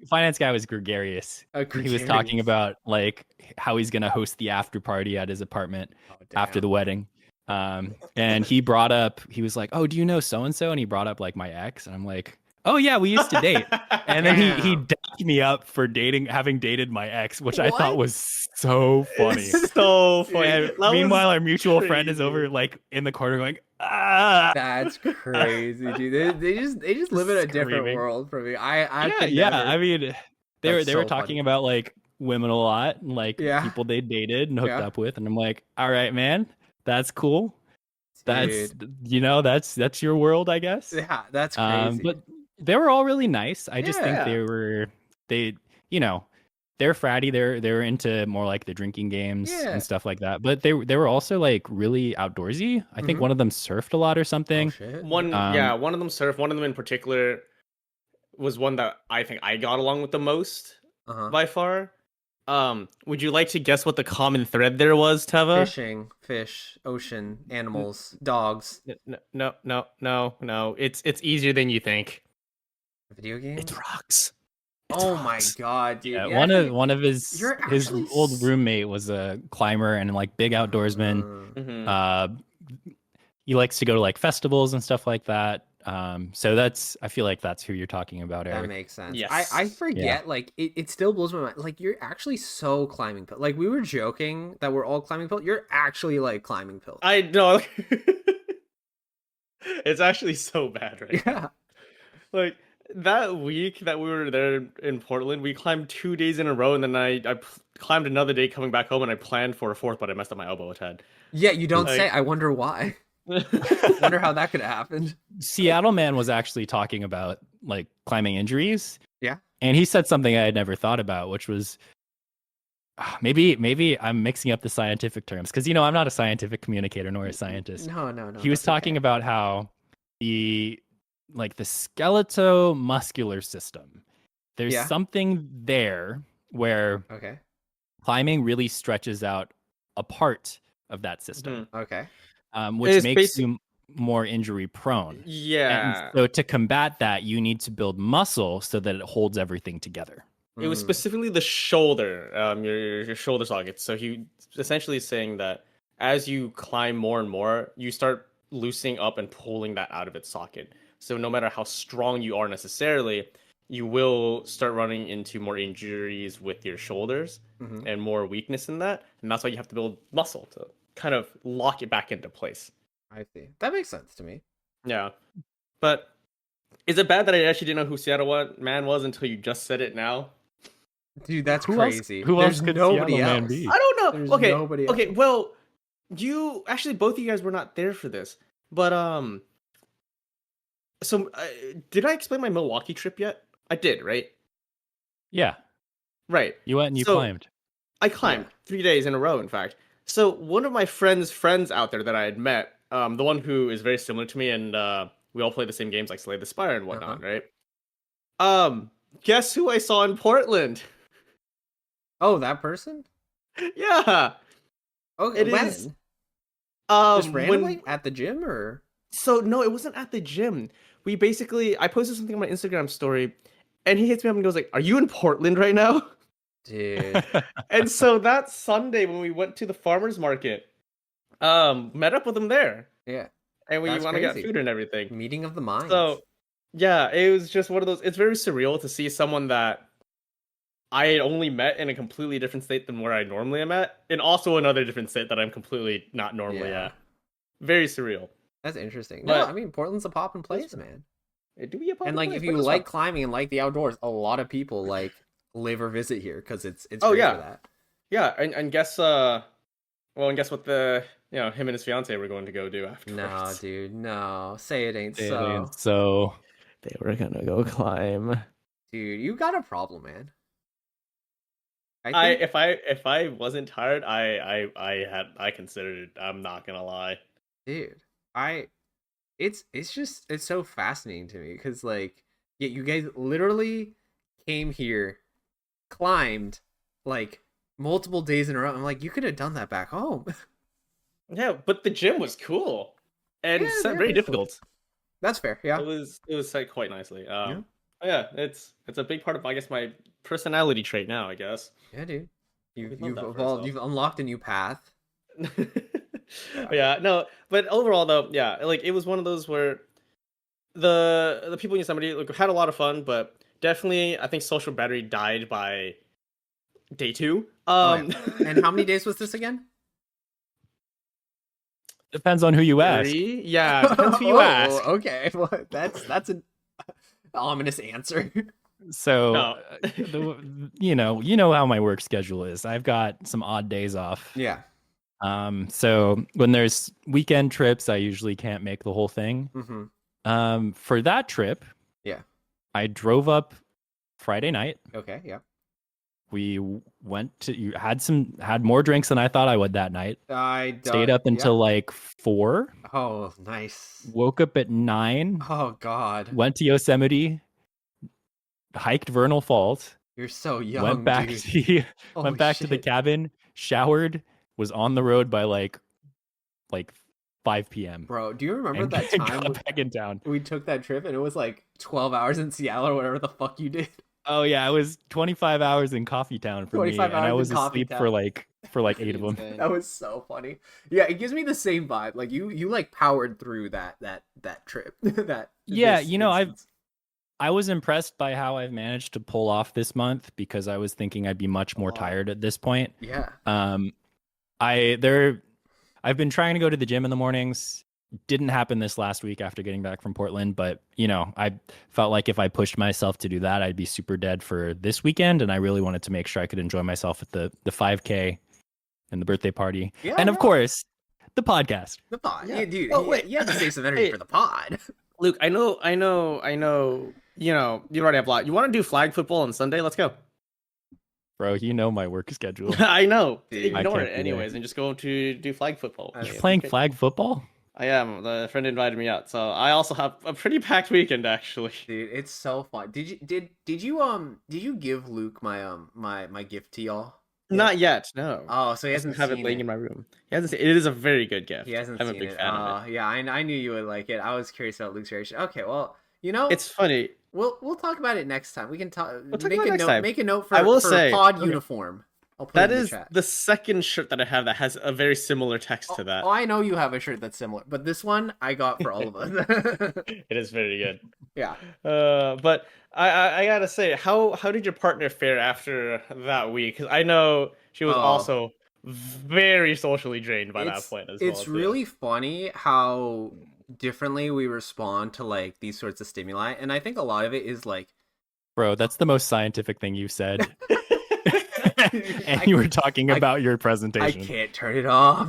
Finance guy was gregarious. He was talking about like how he's gonna host the after party at his apartment after the wedding. And he was like, "Oh, do you know so and so?" And he brought up like my ex, and I'm like, "Oh yeah, we used to date." And then he dapped me up for having dated my ex, which I thought was so funny. So funny. And meanwhile, our mutual friend is over like in the corner going, "Ah." That's crazy, dude. They just live in a different world from me. I mean, they were talking funny. about like women a lot and like people they dated and hooked up with, and I'm like, all right, man, that's cool. That's that's your world, I guess. Yeah, that's crazy. But they were all really nice. I just think they're fratty. They're into more like the drinking games and stuff like that. But they were also like really outdoorsy. I think one of them surfed a lot or something. Oh, shit. One of them surfed. One of them in particular was one that I think I got along with the most by far. Would you like to guess what the common thread there was, Teva? Fishing, fish, ocean, animals, dogs. No. It's easier than you think. Video games. It's rocks. Oh my god, dude! Yeah, one of his old roommate was a climber and like big outdoorsman. He likes to go to like festivals and stuff like that. So I feel like that's who you're talking about, Eric. That makes sense. Yes. I forget, like, it still blows my mind. Like, you're actually so climbing pill. Like, we were joking that we're all climbing pill. You're actually, like, climbing pill. I know. It's actually so bad right now. Like, that week that we were there in Portland, we climbed 2 days in a row, and then I climbed another day coming back home, and I planned for a fourth, but I messed up my elbow a tad. Yeah, you don't say. I wonder why. Wonder how that could have happened. Seattle Man was actually talking about like climbing injuries. Yeah. And he said something I had never thought about, which was maybe I'm mixing up the scientific terms because, you know, I'm not a scientific communicator nor a scientist. No. He was talking about how the skeletal-muscular system, there's something there where climbing really stretches out a part of that system. Okay. Which makes you more injury prone. Yeah. And so to combat that, you need to build muscle so that it holds everything together. It was specifically the shoulder, your shoulder socket. So he essentially is saying that as you climb more and more, you start loosening up and pulling that out of its socket. So no matter how strong you are necessarily, you will start running into more injuries with your shoulders and more weakness in that. And that's why you have to build muscle to kind of lock it back into place. I see. That makes sense to me. Yeah. But is it bad that I actually didn't know who Seattle Man was until you just said it now? Dude, that's crazy. Who else could nobody Seattle else. Man be? I don't know. There's Okay. nobody Okay, else. well, you actually both of you guys were not there for this. But so did I explain my Milwaukee trip yet? I did, right? Yeah. Right. You went and you climbed. I climbed 3 days in a row, in fact. So one of my friends out there that I had met, the one who is very similar to me, and we all play the same games like Slay the Spire and whatnot, right? Guess who I saw in Portland? Oh, that person? Yeah. Okay, it when? is. Just randomly at the gym, or? So no, it wasn't at the gym. I posted something on my Instagram story, and he hits me up and goes like, "Are you in Portland right now?" Dude. And so that Sunday when we went to the farmers market, met up with him there. Yeah. And we want to get food and everything. Meeting of the minds. So yeah, it was just one of those. It's very surreal to see someone that I had only met in a completely different state than where I normally am at, and also another different state that I'm completely not normally at. Very surreal. That's interesting. But, no, I mean Portland's a poppin' place, man. It do be a poppin' and like place. if you like climbing and like the outdoors, a lot of people like live or visit here because it's great for that. Yeah, and guess what him and his fiance were going to go do afterwards. No, dude, no. Say it ain't so. It ain't so. They were gonna go climb. Dude, you got a problem, man. If I wasn't tired, I considered it. I'm not gonna lie. Dude, it's so fascinating to me because like you guys literally came here, climbed like multiple days in a row. I'm like, you could have done that back home. Yeah, but the gym was cool and very difficult. That's fair. Yeah, it was set quite nicely. Yeah, it's a big part of, I guess, my personality trait now, I guess. Yeah, dude. You've evolved. You've unlocked a new path. Yeah, no, but overall though, yeah, like it was one of those where the people in Yosemite had a lot of fun, but definitely I think social battery died by day 2. And how many days was this again? Depends on who you ask. 3? Yeah, depends who you ask. Okay, well, that's an ominous answer. So, you know how my work schedule is. I've got some odd days off. Yeah. So when there's weekend trips, I usually can't make the whole thing. Mm-hmm. For that trip, I drove up Friday night. Okay. Yeah. We had more drinks than I thought I would that night. I stayed up until like 4. Oh, nice. Woke up at 9. Oh God. Went to Yosemite. Hiked Vernal Falls. You're so young. Went back to the cabin. Showered. Was on the road by like 5 p.m. Bro, do you remember that time got back in town? We took that trip and it was like 12 hours in Seattle or whatever the fuck you did. Oh yeah, it was 25 hours in Coffee Town for me, and I was asleep for like for like 8 of them. That was so funny. Yeah, it gives me the same vibe. Like you like powered through that trip. Yeah, you know, I was impressed by how I've managed to pull off this month because I was thinking I'd be much more tired at this point. Yeah. I've been trying to go to the gym in the mornings. Didn't happen this last week after getting back from Portland, but you know, I felt like if I pushed myself to do that, I'd be super dead for this weekend, and I really wanted to make sure I could enjoy myself at the 5K and the birthday party, and of course, the podcast. The pod, yeah. Yeah, dude. Oh, wait. You have to save some energy for the pod. Luke, I know. You know, you already have a lot. You want to do flag football on Sunday? Let's go. Bro, you know my work schedule. I know. Dude, Ignore it anyways and just go to do flag football. You're playing flag football? I am. The friend invited me out, so I also have a pretty packed weekend actually. Dude, it's so fun. Did you give Luke my gift to y'all? Not yet, no. Oh, so he hasn't have seen it laying in my room. He hasn't seen it. It is a very good gift. He hasn't I'm seen a big it. fan of it. Yeah, I knew you would like it. I was curious about Luke's reaction. Okay, well, you know, It's funny. we'll talk about it next time. We can talk. We'll talk make about it a next note. time. Make a note for I will for say- pod okay. uniform. I'll put That it in is the chat. the second shirt that I have that has a very similar text to that. Oh, I know you have a shirt that's similar, but this one I got for all of us. It is very good. Yeah. But I gotta say, how did your partner fare after that week? Because I know she was also very socially drained by that point as well. It's really funny how differently we respond to like these sorts of stimuli, and I think a lot of it is like, Bro, that's the most scientific thing you've said. And you were talking about your presentation. I can't turn it off.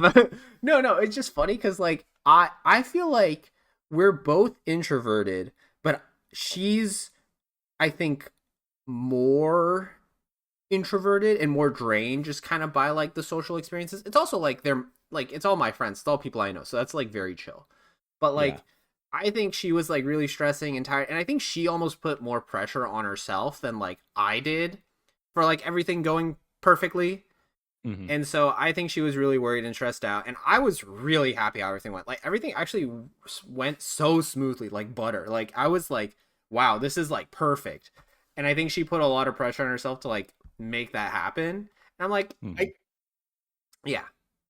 No, it's just funny because like I feel like we're both introverted, but she's, I think, more introverted and more drained just kind of by like the social experiences. It's also like they're like, it's all my friends, it's all people I know, so that's like very chill. But like I think she was like really stressing and tired, and I think she almost put more pressure on herself than like I did for like everything going perfectly. Mhm. And so I think she was really worried and stressed out, and I was really happy how everything went. Like everything actually went so smoothly, like butter. Like I was like, wow, this is like perfect. And I think she put a lot of pressure on herself to like make that happen. And I'm like, yeah.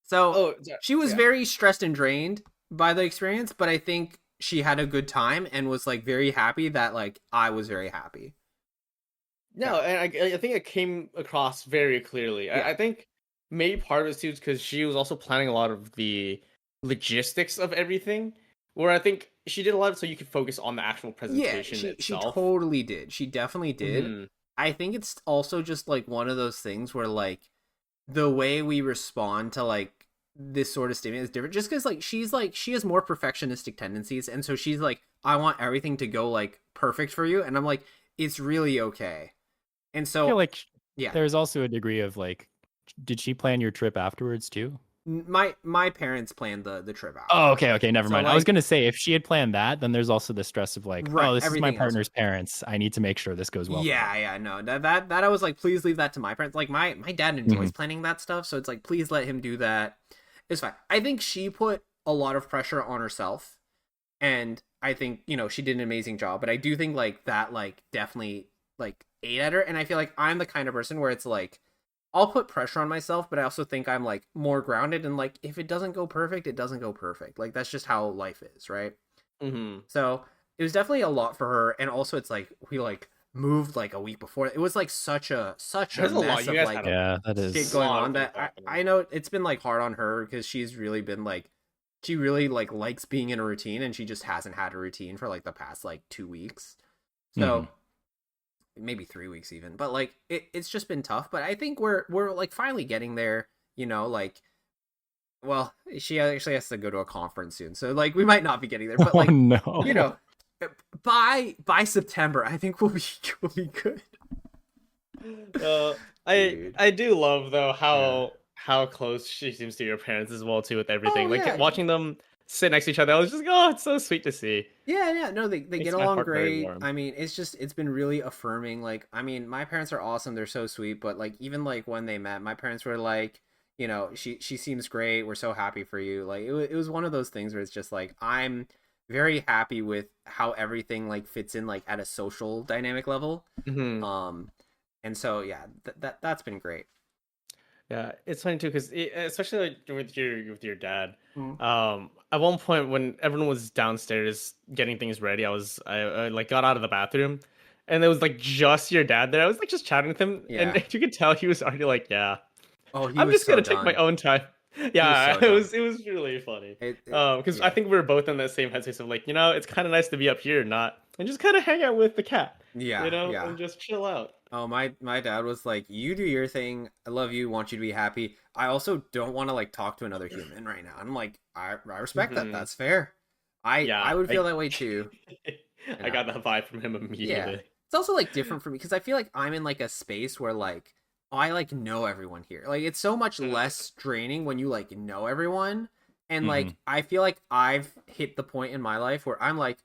So she was very stressed and drained by the experience, but I think she had a good time and was like very happy that like I was very happy. No, and I think it came across very clearly. Yeah. I think maybe part of it too is because she was also planning a lot of the logistics of everything, where I think she did a lot so you could focus on the actual presentation she itself. totally did. She definitely did. Mhm. I think it's also just like one of those things where like the way we respond to like this sort of statement is different, just because like she has more perfectionistic tendencies, and so she's like, I want everything to go like perfect for you, and I'm like, it's really okay. And so I feel like yeah, there's also a degree of like, did she plan your trip afterwards too? my parents planned the trip out. Oh, okay, never mind. Like, I was gonna say if she had planned that, then there's also the stress of like, right, oh, this is my everything partner's parents. I need to make sure this goes well. Yeah, no, that I was like, please leave that to my parents. Like my dad enjoys planning that stuff, so it's like, please let him do that. It's fine. I think she put a lot of pressure on herself, and I think, you know, she did an amazing job. But I do think like that like definitely like ate at her, and I feel like I'm the kind of person where it's like, I'll put pressure on myself, but I also think I'm like more grounded, and like if it doesn't go perfect, it doesn't go perfect. Like that's just how life is, right? Mm-hmm. So it was definitely a lot for her, and also it's like we like moved like a week before. It was like such a There's mess a lot. of You guys like had Yeah, that shit is. going lot of on things that happening. I know it's been like hard on her because she's really been like, she really like likes being in a routine, and she just hasn't had a routine for like the past like 2 weeks. So maybe 3 weeks even, but like it's just been tough. But I think we're like finally getting there, you know. Like, well, she actually has to go to a conference soon, so like we might not be getting there, but like, oh no, you know, by September I think we'll be good. I do love though how close she seems to your parents as well too with everything. Oh, like yeah. watching them sit next to each other, I was just oh, it's so sweet to see. Yeah, no, they Makes get my along heart very great. warm. I mean, it's been really affirming. Like, I mean, my parents are awesome. They're so sweet. But like, even like when they met, my parents were like, you know, she seems great. We're so happy for you. Like, it was one of those things where it's just like, I'm very happy with how everything like fits in like at a social dynamic level. Mm-hmm. And so yeah, that's been great. Yeah, it's funny too because especially like with your dad. Mm. At one point when everyone was downstairs getting things ready, I like got out of the bathroom, and there was like just your dad there. I was like just chatting with him, and Yeah. you could tell he was already like, yeah, Oh, he I'm was just so gonna take my done. own time. He was Yeah, so done. it was really funny. Because I Yeah. think we were both in that same headspace of like, it's kind of nice to be up here, not and just kind of hang out with the cat, Yeah, yeah. and just chill out. Oh, my dad was like, "You do your thing. I love you. Want you to be happy. I also don't want to like talk to another human right now." I'm like, I respect that. Hmm. That's fair. I Yeah, would feel that way too. You I know. got that vibe from him Yeah. immediately. It's also like different for me because I feel like I'm in like a space where like I like know everyone here. Like it's so much less draining when you like know everyone. And Mm-hmm. like I feel like I've hit the point in my life where I'm like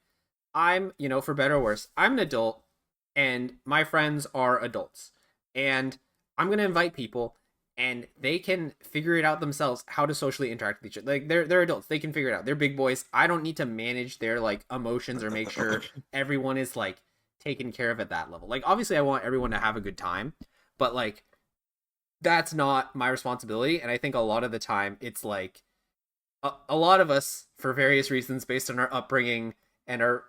for better or worse, I'm an adult and my friends are adults. And I'm going to invite people and they can figure it out themselves how to socially interact with each other. Like they're adults. They can figure it out. They're big boys. I don't need to manage their like emotions or make sure everyone is like taken care of at that level. Like obviously I want everyone to have a good time, but like that's not my responsibility. And I think a lot of the time it's like a lot of us, for various reasons based on our upbringing and our,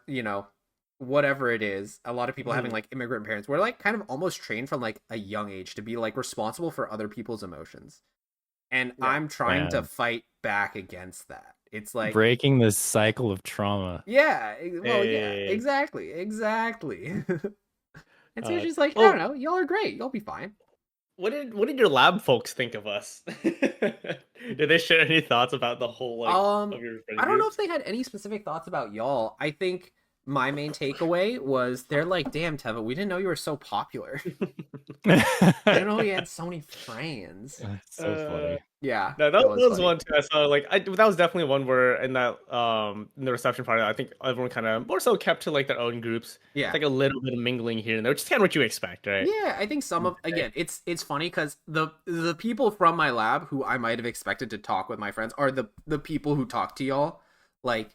whatever it is, a lot of people having Mhm. like immigrant parents, we're like kind of almost trained from like a young age to be like responsible for other people's emotions. And Yeah. I'm trying to Man, fight back against that. It's like, breaking this cycle of trauma. yeah, well, yeah, Hey. exactly. And so she's like, I don't Well, know, y'all are great, y'all be fine. what did your lab folks think of us? Did they share any thoughts about the whole like of your I friend don't know if groups? they had any specific thoughts about y'all. I think my main takeaway was they're like, damn, Teva, we didn't know you were so popular. We didn't know you had so many friends. That's so uh, funny. Yeah, No, it that was was funny. one too. I saw like that was definitely one where in the reception party, I think everyone kind of more so kept to like their own groups. It's Yeah. like a little bit of mingling here and there, which is kind of what you expect, right? Yeah, I think some of again, it's funny because the people from my lab who I might have expected to talk with my friends are the people who talk to y'all. Like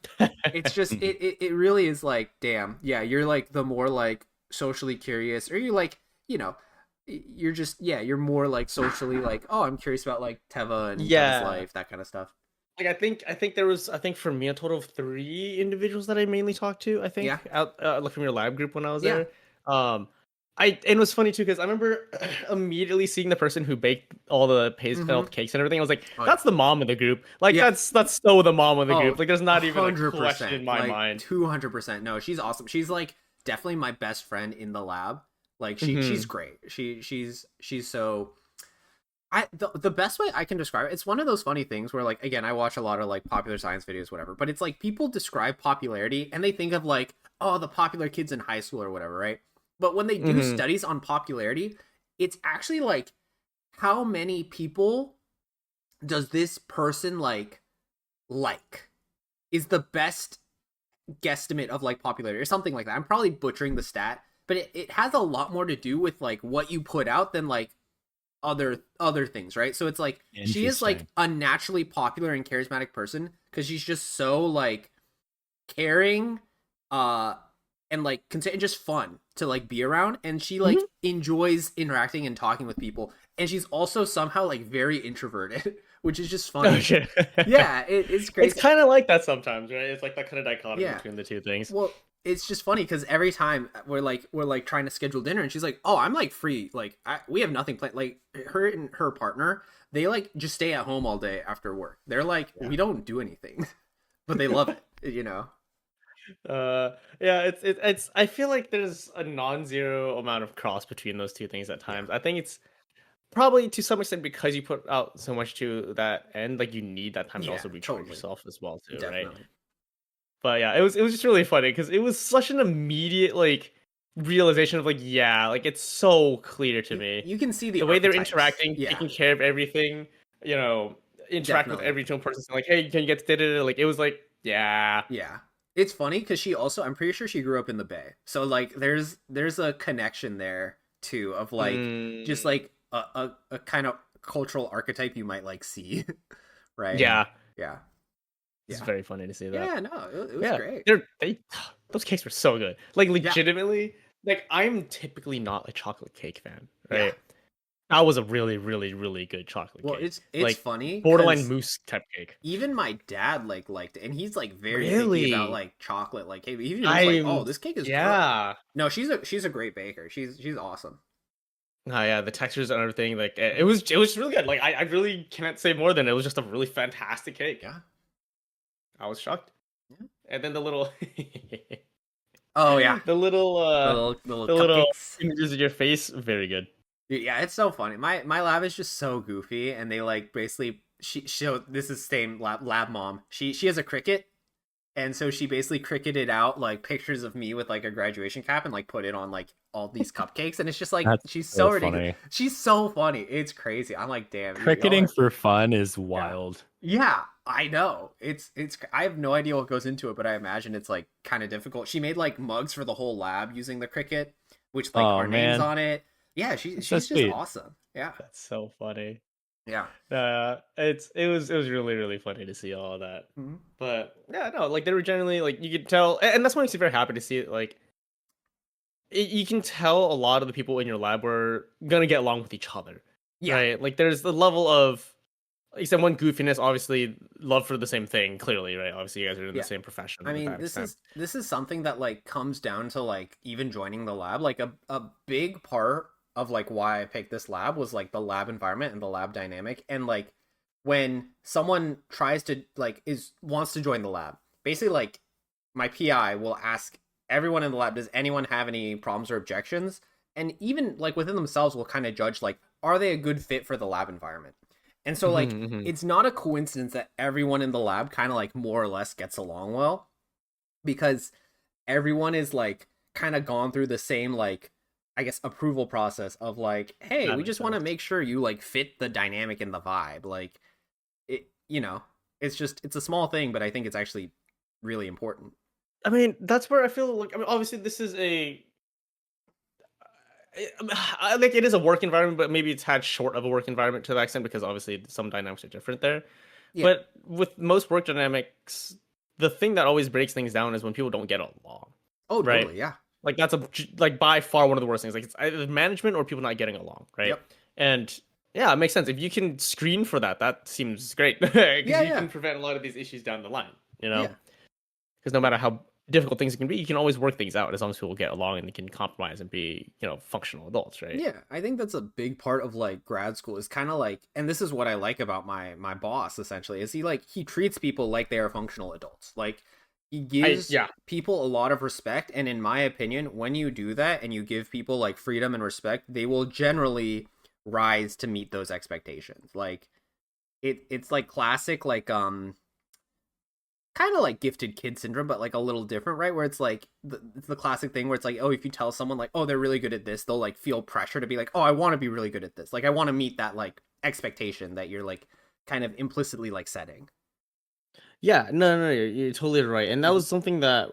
it's just Mhm. it really is like, damn, yeah, you're like the more like socially curious, or you like, you know, you're just yeah, you're more like socially like, oh, I'm curious about like Teva and Teva's Yeah. life, that kind of stuff. Like I think there was for me a total of three individuals that I mainly talked to. I Yeah. think out like from your lab group when I was Yeah. there. And it was funny too because I remember immediately seeing the person who baked all Mm-hmm. the cakes and everything. I was like, Oh yeah. that's the mom of the group. Like Yeah. that's so the mom of the group. Oh, Like there's not even a question 100%. in my Like mind. 200%. No, she's awesome. She's like definitely my best friend in the lab. Like she's Hmm. great. She's so the best way I can describe it, it's one of those funny things where like again, I watch a lot of like popular science videos whatever, but it's like people describe popularity and they think of like, oh, the popular kids in high school or whatever, right? But when they do Hmm. studies on popularity, it's actually like how many people does this person like is the best guesstimate of like popularity or something like that. I'm probably butchering the stat, but it has a lot more to do with like what you put out than like other things, right? So it's like she is like Interesting. a naturally popular and charismatic person because she's just so like caring, uh, and like and just fun to like be around, and she like Hmm. enjoys interacting and talking with people, and she's also somehow like very introverted, which is just funny. Okay. Yeah, it's It's crazy. kind of like that sometimes, right? It's like that kind of dichotomy Yeah. between the two things. Well, it's just funny because every time we're like trying to schedule dinner, and she's like, "Oh, I'm like free. Like we have nothing planned." Like her and her partner, they like just stay at home all day after work. They're like, Yeah. we don't do anything, but they love it. Yeah, it's I feel like there's a non-zero amount of cross between those two things at Yeah, times. I think it's probably to some extent because you put out so much to that end, like you need that time to yeah, also recharge totally, yourself as well too, right? definitely. But yeah, it was just really funny because it was such an immediate like realization of like, yeah, like it's so clear to me You can see the the way they're archetypes. interacting, Yeah, taking care of everything, you know, interact with definitely. every single person, like, hey, can you get to da-da-da? Like it was like, yeah. Yeah. It's funny because she also, I'm pretty sure she grew up in the Bay. So like there's a connection there too of like just Mm, like a kind of cultural archetype you might like see. Right? yeah. Yeah. It's Yeah. very funny to see that. Yeah, no, it was Yeah, great. they those cakes were so good. Like Yeah. legitimately, like I'm typically not a chocolate cake fan, Yeah. right? That was a really, really, really good chocolate Well, cake. it's funny Borderline because mousse type cake. even my dad liked it, and he's like very picky about Really? like chocolate like cake. He was like, "Oh, I'm this cake is good." yeah. No, she's a great baker. She's awesome. Oh yeah, the textures and everything, like it was really good. Like I really can't say more than it was just a really fantastic cake. Yeah. I was shocked. Yeah. And then the little Oh yeah, the little the little the little cupcakes. images of your face, very good. Yeah, it's so funny. My lab is just so goofy, and they like basically she this is same lab mom. She has a cricket, and so she basically cricketed out like pictures of me with like a graduation cap and like put it on like all these cupcakes, and it's just like That's she's so so ridiculous. funny. She's so funny. It's crazy. I'm like, damn, y'all Cricketing are. for fun is Yeah. wild. Yeah, I know. It's I have no idea what goes into it, but I imagine it's like kind of difficult. She made like mugs for the whole lab using the cricket, which like Oh our names man, on it. Yeah, that's she's so just sweet. awesome. Yeah. That's so funny. Yeah. It was really, really funny to see all of that. Mhm. But yeah, no, like they were generally like you could tell, and that's what makes me very happy to see it. Like you can tell a lot of the people in your lab were gonna get along with each other, Yeah. right? Like there's the level of, like you said, one goofiness, obviously love for the same thing, clearly, right? Obviously, you guys are in Yeah. the same profession I to mean, that this extent. is something that like comes down to like even joining the lab. Like a big part of like why I picked this lab was like the lab environment and the lab dynamic. And like when someone tries to like is wants to join the lab, basically like my PI will ask everyone in the lab, does anyone have any problems or objections? And even like within themselves will kind of judge like, are they a good fit for the lab environment? And so like Mhm, mhm. it's not a coincidence that everyone in the lab kind of like more or less gets along well, because everyone is like kind of gone through the same like I guess approval process of like, hey, That we makes just want to sense. make sure you like fit the dynamic and the vibe. Like it, it's just it's a small thing, but I think it's actually really important. I mean, that's where I feel like. I mean, obviously, this is like it is a work environment, but maybe it's had short of a work environment to that extent because obviously some dynamics are different there. Yeah. But with most work dynamics, the thing that always breaks things down is when people don't get along, Oh, right? totally. Yeah. Like that's like by far one of the worst things. Like it's either management or people not getting along, right? Yep. And yeah, it makes sense. If you can screen for that, that seems great because Yeah. you Yeah. can prevent a lot of these issues down the line. You know, Yeah. because no matter how difficult things can be, you can always work things out as long as people get along and they can compromise and be, functional adults, right? Yeah, I think that's a big part of like grad school is kind of like, and this is what I like about my boss essentially is he treats people like they are functional adults. Like he gives Yeah, people a lot of respect, and in my opinion, when you do that and you give people like freedom and respect, they will generally rise to meet those expectations. Like it's like classic like kind of like gifted kid syndrome, but like a little different, right? Where it's like it's the classic thing where it's like, oh, if you tell someone like, oh, they're really good at this, they'll like feel pressure to be like, oh, I want to be really good at this. Like, I want to meet that like expectation that you're like kind of implicitly like setting. yeah, no, you're totally right, and that was something that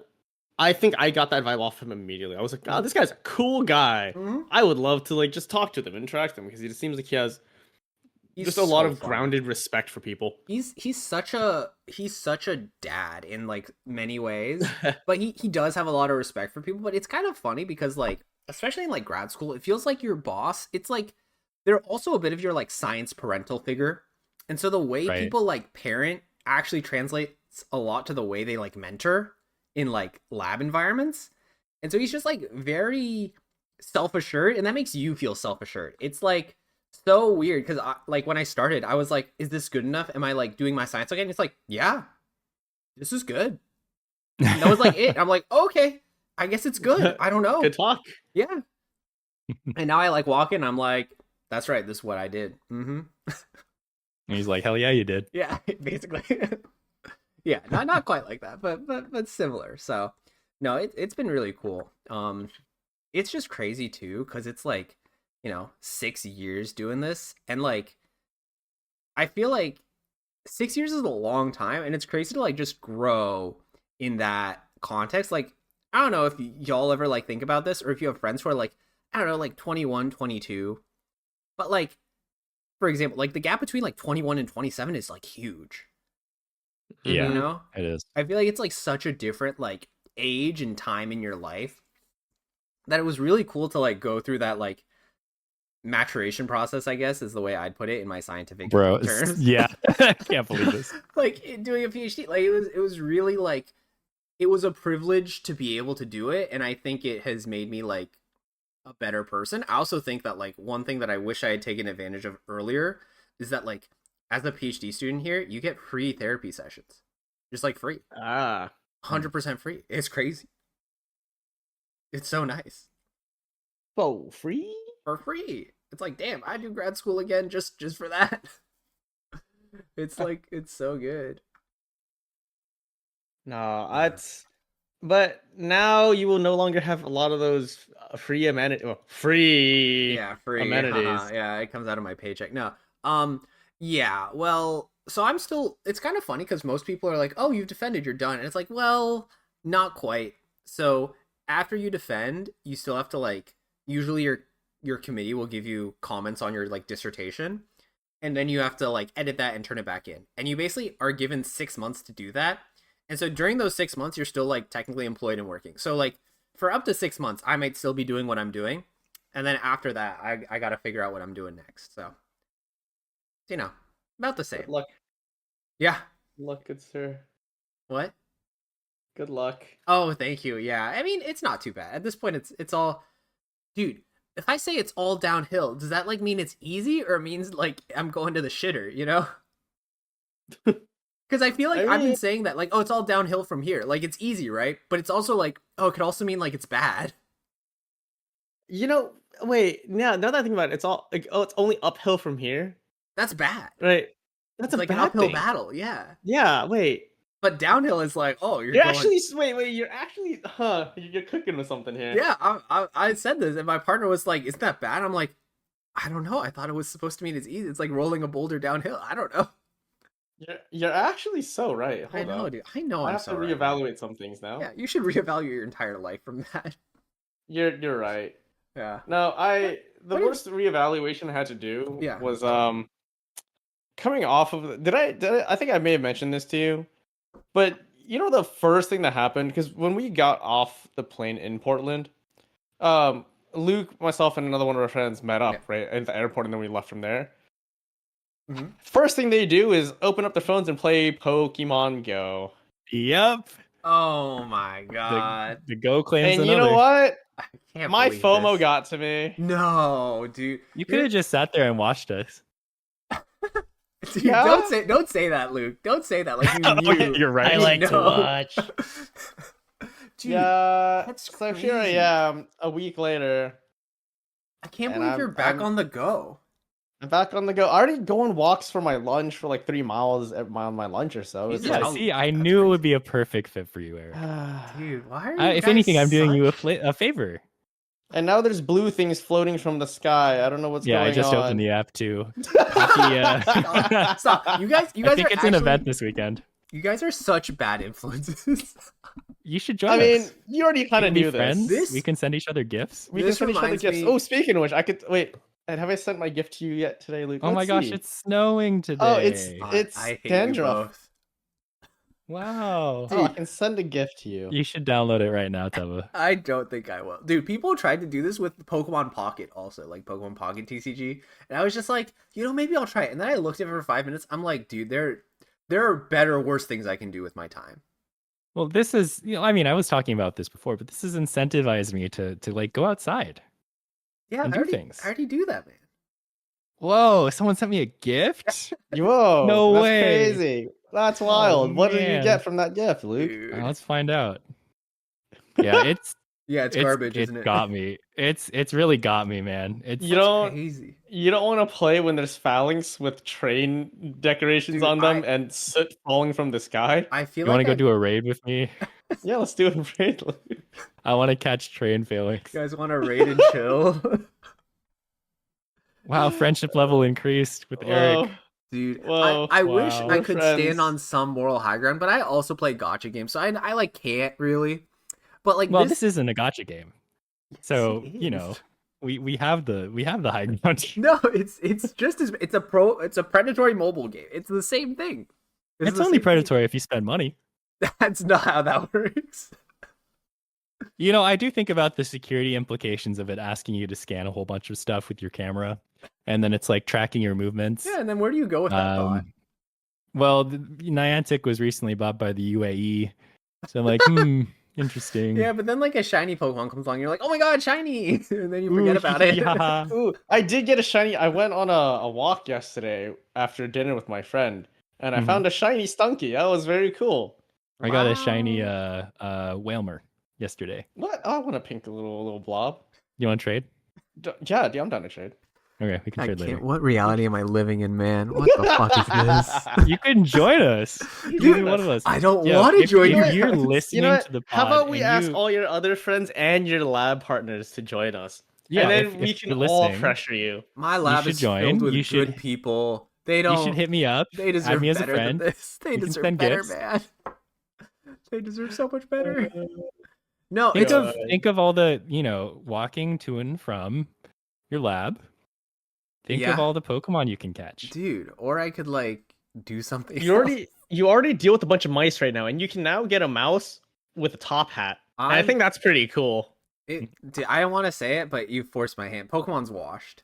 I think I got that vibe off him immediately. I was like, oh, this guy's a cool guy. Mm-hmm. I would love to like just talk to them, interact with them, because he just seems like he has He's just a lot so of funny. grounded respect for people. He's such a dad in like many ways, but he does have a lot of respect for people. But it's kind of funny because like especially in like grad school, it feels like your boss. It's like they're also a bit of your like science parental figure, and so the way Right. people like parent actually translates a lot to the way they like mentor in like lab environments. And so he's just like very self assured, and that makes you feel self assured. It's like so weird because like when I started, I was like, "Is this good enough? Am I like doing my science again?" It's like, "Yeah, this is good." And that was like it. I'm like, "Okay, I guess it's good. I don't know." Good talk. Yeah. And now I like walk in. I'm like, "That's right. This is what I did." Mm-hmm. And he's like, hell yeah, you did. Yeah, basically. Yeah, not quite like that, but similar. So, no, it's been really cool. It's just crazy too because it's like 6 years doing this, and like I feel like 6 years is a long time, and it's crazy to like just grow in that context. Like I don't know if y'all ever like think about this, or if you have friends who are like I don't know, like 21, 22, but like for example, like the gap between like 21 and 27 is like huge. Yeah, You know, it is. I feel like it's like such a different like age and time in your life that it was really cool to like go through that like maturation process, I guess, is the way I'd put it in my scientific Bro, terms. yeah. I can't believe this. Like doing a PhD, like it was really like it was a privilege to be able to do it, and I think it has made me like a better person. I also think that like one thing that I wish I had taken advantage of earlier is that like as a PhD student here, you get free therapy sessions. Just like free. 100% free. It's crazy. It's so nice. For free? For free. It's like, damn, I do grad school again just for that. It's like it's so good. No, that's. But now you will no longer have a lot of those free amenities. Free. Yeah, free amenities. Yeah, it comes out of my paycheck. No. Yeah, well, so I'm still it's kind of funny because most people are like, oh, you've defended, you're done. And it's like, well, not quite. So after you defend, you still have to like usually your committee will give you comments on your like dissertation, and then you have to like edit that and turn it back in. And you basically are given 6 months to do that. And so during those 6 months, you're still like technically employed and working. So like for up to 6 months, I might still be doing what I'm doing. And then after that, I got to figure out what I'm doing next. So, you know, about the same. Good luck. Yeah. Good luck, good sir. What? Good luck. Oh, thank you. Yeah. I mean, it's not too bad. At this point, it's all... Dude, if I say it's all downhill, does that like mean it's easy or it means like I'm going to the shitter, you know? Because I feel like I've been saying that like, oh, it's all downhill from here. Like it's easy, right? But it's also like, oh, it could also mean like it's bad. You know, wait, now that I think about it, it's all like, oh, it's only uphill from here. That's bad. Right. That's it's like an uphill battle, yeah. Yeah, wait. But downhill is like, oh, you're going... actually you're actually you're cooking with something here. Yeah, I said this, and my partner was like, "Isn't that bad?" I'm like, I don't know. I thought it was supposed to mean it's easy. It's like rolling a boulder downhill. I don't know. You're actually so right. I know, dude. I know. I have to reevaluate some things now. Yeah, you should reevaluate your entire life from that. You're right. Yeah. No, the worst reevaluation I had to do was coming off of I think I may have mentioned this to you, but you know the first thing that happened, because when we got off the plane in Portland, Luke, myself, and another one of our friends met up right at the airport, and then we left from there. Mm-hmm. First thing they do is open up their phones and play Pokemon Go. Yep. Oh my god. The Go claims and another. You know what? I can't My FOMO got to me. No, dude. You could have just sat there and watched us. Dude, don't say that, Luke. Don't say that like you knew. You're right. I like to watch. Dude, that's crazy. So here I am a week later. I can't believe you're back on the go. I'm back on the go. I already go on walks for my lunch for like 3 miles on my lunch or so. It's like, see, I knew it would be a perfect fit for you, Eric. Dude, why are you if anything, I'm doing you a favor. And now there's blue things floating from the sky. I don't know what's going on. Yeah, I just opened the app too. Stop. You guys I think it's an event this weekend. You guys are such bad influences. You should join us. I mean, you already kind of knew this. We can send each other gifts. We can send each other gifts. Oh, speaking of which, I could wait. And have I sent my gift to you yet today, Luke? Oh my gosh, it's snowing today. Oh, it's Dandruff. Wow. Oh, I can send a gift to you. You should download it right now, Teva. I don't think I will. Dude, people tried to do this with Pokemon Pocket also, like Pokemon Pocket TCG. And I was just like, maybe I'll try it. And then I looked at it for 5 minutes. I'm like, dude, there are better, worse things I can do with my time. Well, this is, I mean, I was talking about this before, but this has incentivized me to like go outside. Yeah, and do things. I already do that, man. Whoa, someone sent me a gift? Whoa, no that's way. Crazy. That's wild. Oh, what did you get from that gift, Luke? Let's find out. Yeah, it's garbage, isn't it? It's got me. It's really got me, man. It's crazy. You don't want to play when there's phalanx with train decorations on them and soot falling from the sky. I feel you want to go do a raid with me? Yeah, let's do a raid. I want to catch train phalanx. You guys want to raid and chill? Wow, friendship level increased with Eric. Dude, I wish I could stand on some moral high ground, but I also play gacha games, so I like can't really. But like, this isn't a gacha game, so we have the high ground. No, it's just it's a predatory mobile game. It's the same thing. It's only predatory if you spend money. That's not how that works. I do think about the security implications of it asking you to scan a whole bunch of stuff with your camera, and then it's like tracking your movements. Yeah, and then where do you go with that thought? Well, Niantic was recently bought by the UAE, so I'm like, interesting. Yeah, but then like a shiny Pokemon comes along, you're like, oh my god, shiny, and then you forget about it. Yeah. Ooh, I did get a shiny. I went on a walk yesterday after dinner with my friend, and I found a shiny Stunky. That was very cool. I got a shiny Whalmer yesterday. What? Oh, I want a pink little blob. You want to trade? Yeah, I'm down to trade. Okay, we can trade later. What reality am I living in, man? What the fuck is this? You can join us. Dude, one of us. I don't want to join you. If you're listening to the pod, how about we ask all your other friends and your lab partners to join us? Yeah, and then we can all pressure you. My lab is filled with good people. They don't. You should hit me up. They deserve me as better a friend. than this. They deserve better, man. They deserve so much better. No, think of all the walking to and from your lab. Think of all the Pokemon you can catch, dude. Or I could like do something. You already deal with a bunch of mice right now, and you can now get a mouse with a top hat. I think that's pretty cool. I don't want to say it, but you forced my hand. Pokemon's washed.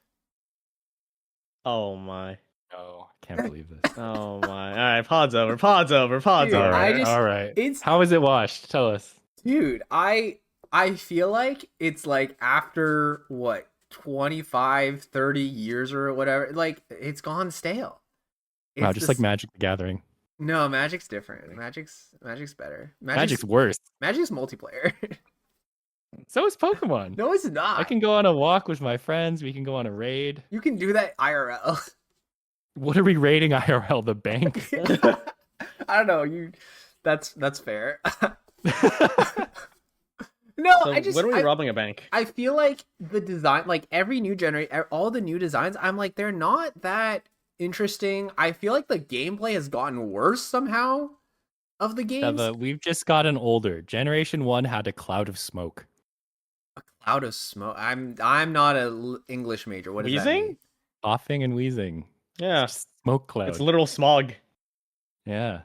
Oh my. Oh, I can't believe this. Oh my. All right, pod's over. Dude, all right. How is it washed? Tell us. Dude, I feel like it's like after what 25, 30 years or whatever, like it's gone stale. Wow, just like Magic the Gathering. No, Magic's different. Magic's better. Magic's worse. Magic's multiplayer. So is Pokemon. No, it's not. I can go on a walk with my friends. We can go on a raid. You can do that IRL. What are we raiding IRL? The bank? I don't know. That's fair. No, so when are we robbing a bank? I feel like the design, like every new generation, all the new designs, I'm like, they're not that interesting. I feel like the gameplay has gotten worse somehow of the games. We've just gotten older. Generation 1 had a cloud of smoke. A cloud of smoke? I'm not an English major. What does that mean? Coughing and wheezing. Yeah. Smoke cloud. It's literal smog. Yeah.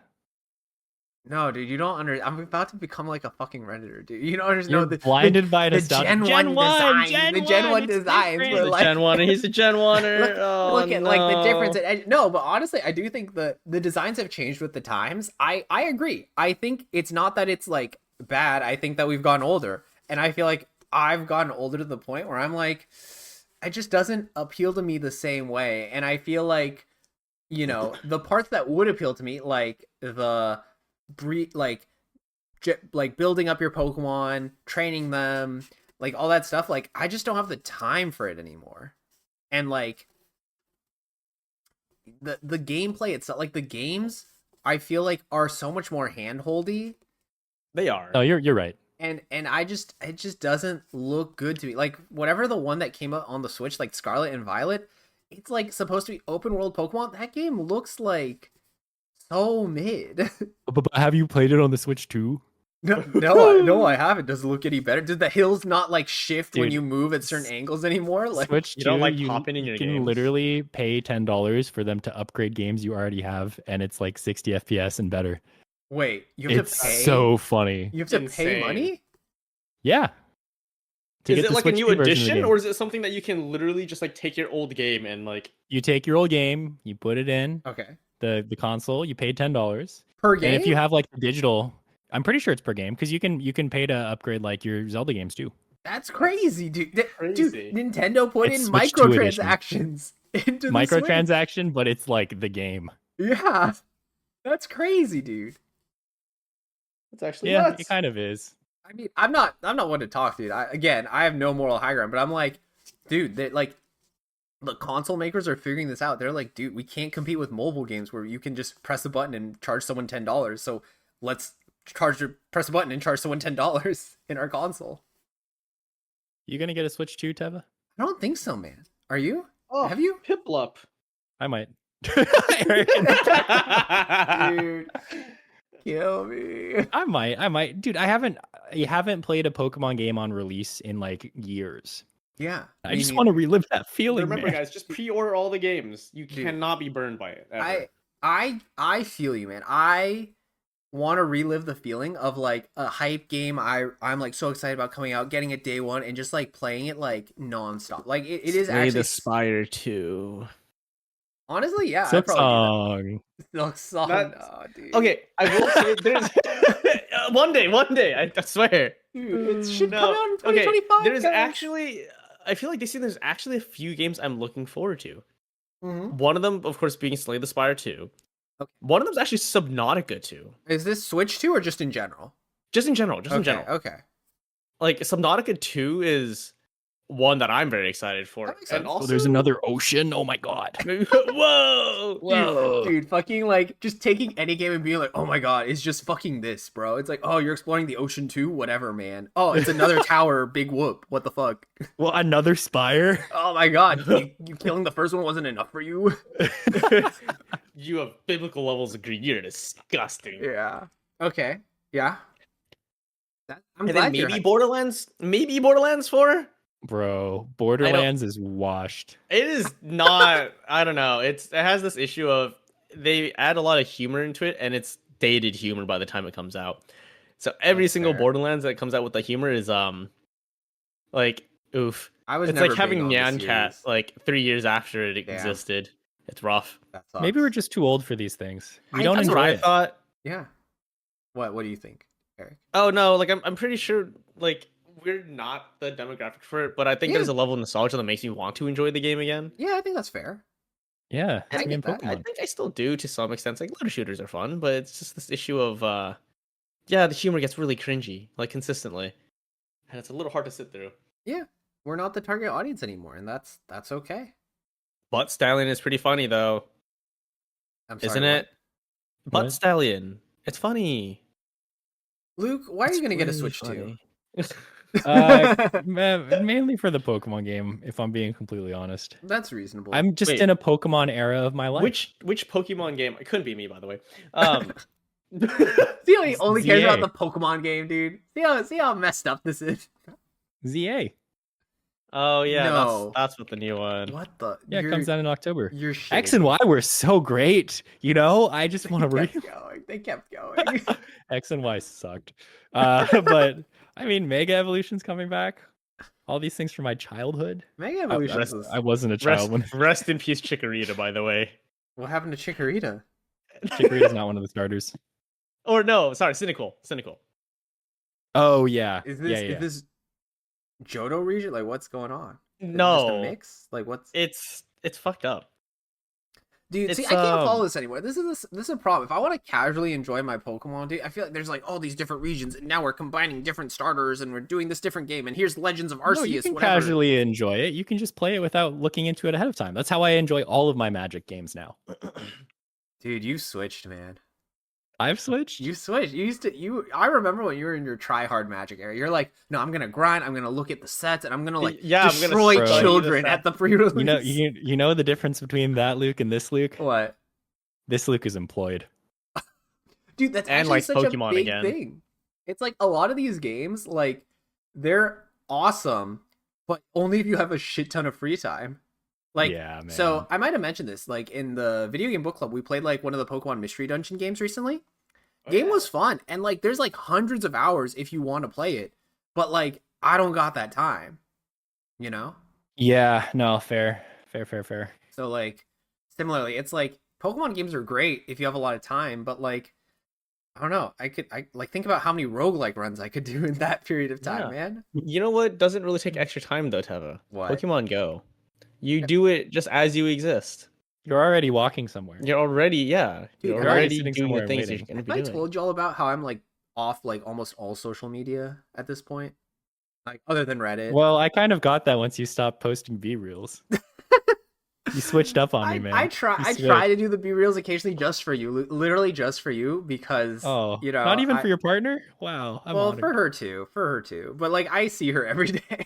No, dude, you don't understand. I'm about to become like a fucking Redditor, dude. You don't understand. You're blinded by the Gen 1 design. The Gen 1 designs. Like, Gen 1, he's a Gen 1er. Look at like the difference. No, but honestly, I do think the designs have changed with the times. I agree. I think it's not that it's like bad. I think that we've gotten older. And I feel like I've gotten older to the point where I'm like, it just doesn't appeal to me the same way. And I feel like, the parts that would appeal to me, like the like building up your Pokemon, training them, like all that stuff, like I just don't have the time for it anymore. And like the gameplay itself, like the games, I feel like are so much more handholdy. They are. Oh, you're right. And it just doesn't look good to me. Like whatever the one that came out on the Switch, like Scarlet and Violet, it's like supposed to be open world Pokemon. That game looks like so mid. But have you played it on the Switch too? No, I haven't. Does it look any better? Did the hills not like shift when you move at certain angles anymore? Like Switch 2, you don't like popping in your games. You can literally pay $10 for them to upgrade games you already have, and it's like 60 FPS and better. Wait, you have to pay? It's so funny. You have to pay money? Yeah. Is it like a new edition, or is it something that you can literally just like take your old game and like... You take your old game, you put it in. Okay. The console, you pay $10 per game. And if you have like the digital, I'm pretty sure it's per game because you can pay to upgrade like your Zelda games too. That's crazy, dude. Dude, Nintendo put in microtransactions into the microtransaction, but it's like the game. Yeah, that's crazy, dude. It's actually nuts. It kind of is. I mean, I'm not one to talk, dude. I have no moral high ground, but I'm like, dude, that like. The console makers are figuring this out. They're like, dude, we can't compete with mobile games where you can just press a button and charge someone $10. So let's press a button and charge someone $10 in our console. You gonna get a Switch 2, Teva? I don't think so, man. Are you? Oh, have you? Piplup. I might. Dude, kill me. I might. Dude, I haven't played a Pokemon game on release in like years. Yeah, I just want to relive that feeling. Remember, man. guys, just pre-order all the games. You cannot be burned by it. Ever. I feel you, man. I want to relive the feeling of like a hype game I'm like so excited about coming out, getting it day one, and just like playing it like nonstop. Like it is Slay actually the Spire 2. honestly, yeah, I'd Silk probably Song. do that. Silk Song, no, dude. Okay, I will say there's one day, I swear. Dude, it should come out in 2025. Okay, there's guys. actually, I feel like this year there's actually a few games I'm looking forward to. Mm-hmm. One of them, of course, being Slay the Spire 2. Okay. One of them's actually Subnautica 2. Is this Switch 2 or just in general? Just in general, in general. Okay. Like Subnautica 2 is one that I'm very excited for. And also, there's another ocean. Oh my god. Whoa! Dude, fucking like just taking any game and being like, oh my god, it's just fucking this, bro. It's like, oh, you're exploring the ocean too? Whatever, man. Oh, it's another tower, big whoop. What the fuck? Well, another Spire. Oh my god, you killing the first one wasn't enough for you? You have biblical levels of greed. You're disgusting. Yeah. Okay. Yeah. I'm and glad then you're maybe Borderlands 4? Bro, Borderlands is washed. It is not. I don't know. It has this issue of they add a lot of humor into it, and it's dated humor by the time it comes out. So every single fair. Borderlands that comes out with the humor is like oof. I was It's never like having big on Nyan the Cat series. like 3 years after it Damn. existed. It's rough. That sucks. Maybe we're just too old for these things. We don't That's enjoy what I it. thought. Yeah. What do you think, Eric? Oh no, like I'm pretty sure like we're not the demographic for it, but I think Yeah. there's a level of nostalgia that makes me want to enjoy the game again. Yeah, I think that's fair. Yeah, I it's get in that. Pokemon. I think I still do to some extent. Like looter shooters are fun, but it's just this issue of yeah, the humor gets really cringy, like consistently. And it's a little hard to sit through. Yeah. We're not the target audience anymore, and that's okay. Butt Stallion is pretty funny though. I'm sorry, Isn't what? it? Butt What? Stallion. It's funny. Luke, why are It's you gonna get a really Switch funny. Mainly for the Pokemon game, if I'm being completely honest. That's reasonable. I'm just Wait. in a Pokemon era of my life. Which Pokemon game? It couldn't be me, by the way. See how he only cares ZA. about the Pokemon game, dude. See how messed up this is. ZA. Oh yeah, No. that's what the new one. What the? Yeah, it comes out in October. You're shitting. X and Y were so great. You know, I just want to They read. kept going. They kept going. X and Y sucked. But I mean, Mega Evolution's coming back. All these things from my childhood. Mega Evolution. I wasn't a child when Rest in peace, Chikorita. By the way, What happened to Chikorita? Chikorita's not one of the starters. or no, sorry, Cynical. Oh yeah. Is this yeah. is this Johto region? Like, what's going on? Is it just a No, mix. Like, what's? it's fucked up. Dude, It's, see, I can't follow this anymore. This is a problem. If I want to casually enjoy my Pokemon, dude, I feel like there's like all these different regions, and now we're combining different starters, and we're doing this different game, and here's Legends of Arceus. No, you can whatever. casually enjoy it. You can just play it without looking into it ahead of time. That's how I enjoy all of my Magic games now. Dude, you switched, man. I've switched. You switched. You used to. I remember when you were in your try hard Magic era. You're like, no, I'm gonna grind. I'm gonna look at the sets, and I'm gonna like Yeah, I'm gonna destroy study children the at the pre-release. You know the difference between that Luke and this Luke? What? This Luke is employed. Dude, that's And actually likes such Pokemon a big again. thing. It's like a lot of these games, like they're awesome, but only if you have a shit ton of free time. Like, yeah, man. so I might have mentioned this. Like in the video game book club, we played like one of the Pokemon Mystery Dungeon games recently. Game was fun, and like there's like hundreds of hours if you want to play it, but like I don't got that time, you know. Yeah, no, fair. So like similarly, it's like Pokemon games are great if you have a lot of time, but like I don't know. I like think about how many roguelike runs I could do in that period of time, Yeah. man. You know what doesn't really take extra time though, Teva? What? Pokemon Go. You do it just as you exist. You're already walking somewhere. You're already, yeah. Dude, You're you're already already sitting doing somewhere the and things you're waiting. gonna Have be I doing. told y'all about how I'm like off like almost all social media at this point? Like other than Reddit. Well, I kind of got that once you stopped posting B reels. You switched up on me, man. I try You to do the B reels occasionally just for you, literally just for you, because Oh, you know, not even I- for your partner? Wow. I'm well, honored. for her too. But like I see her every day.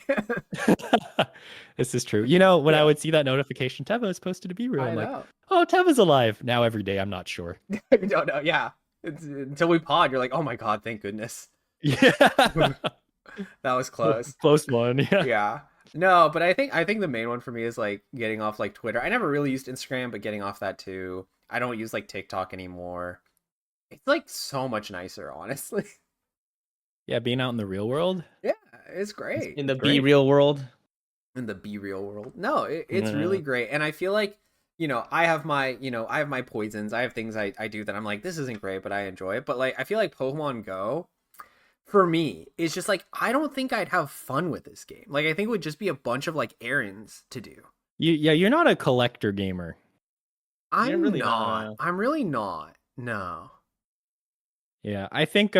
This is true. You know, when I Yeah. would see that notification, Teva has posted a B reel. I I'm like, know. oh, Teva's alive. Now every day, I'm not sure. No, yeah. Until we pod, you're like, oh my god, thank goodness. Yeah. That was close. Close one. Yeah. Yeah. No, but I think the main one for me is like getting off like Twitter. I never really used Instagram, but getting off that too. I don't use like TikTok anymore. It's like so much nicer, honestly. Yeah, being out in the real world. Yeah, it's great. In the It's be great. real world. In the be real world. No, it's really great. And I feel like, I have my poisons. I have things I do that I'm like, this isn't great, but I enjoy it. But like, I feel like Pokemon Go, for me, is just like, I don't think I'd have fun with this game. Like, I think it would just be a bunch of like errands to do. You're not a collector gamer. I'm really not. not. I'm really not. No. Yeah, I think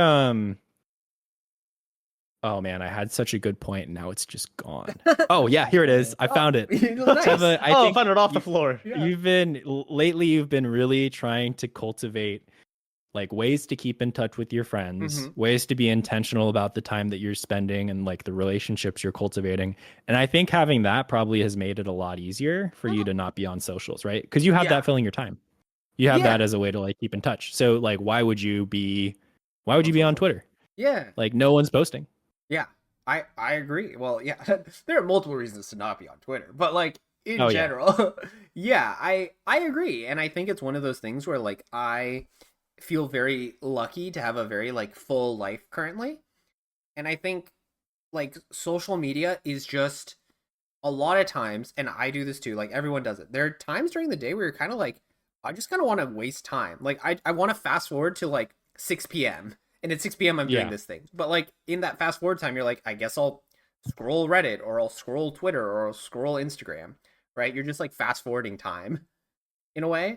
oh man, I had such a good point and now it's just gone. Oh yeah, here it is. I found it. Nice. Teva, I think found it off the floor. You've been really trying to cultivate like ways to keep in touch with your friends, ways to be intentional about the time that you're spending and like the relationships you're cultivating. And I think having that probably has made it a lot easier for you to not be on socials, right? Because you have that filling your time. You have that as a way to like keep in touch. So like why would you be on Twitter? Yeah. Like no one's posting. Yeah. I agree. Well, yeah, there are multiple reasons to not be on Twitter, but like in general, yeah, I agree. And I think it's one of those things where like I feel very lucky to have a very like full life currently. And I think like social media is just a lot of times, and I do this too, like everyone does it. There are times during the day where you're kind of like, I just kind of want to waste time. Like I want to fast forward to like 6 p.m. and at 6 p.m. I'm doing this thing. But like in that fast forward time, you're like, I guess I'll scroll Reddit or I'll scroll Twitter or I'll scroll Instagram, right? You're just like fast forwarding time in a way,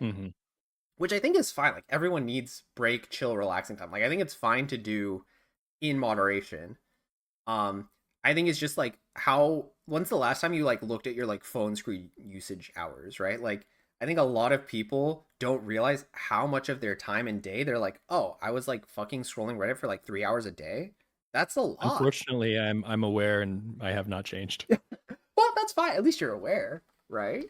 which I think is fine. Like everyone needs break, chill, relaxing time. Like I think it's fine to do in moderation. I think it's just like when's the last time you like looked at your like phone screen usage hours, right? Like I think a lot of people don't realize how much of their time and day they're like, oh, I was like fucking scrolling Reddit for like 3 hours a day. That's a lot. Unfortunately, I'm aware and I have not changed. Well, that's fine. At least you're aware, right?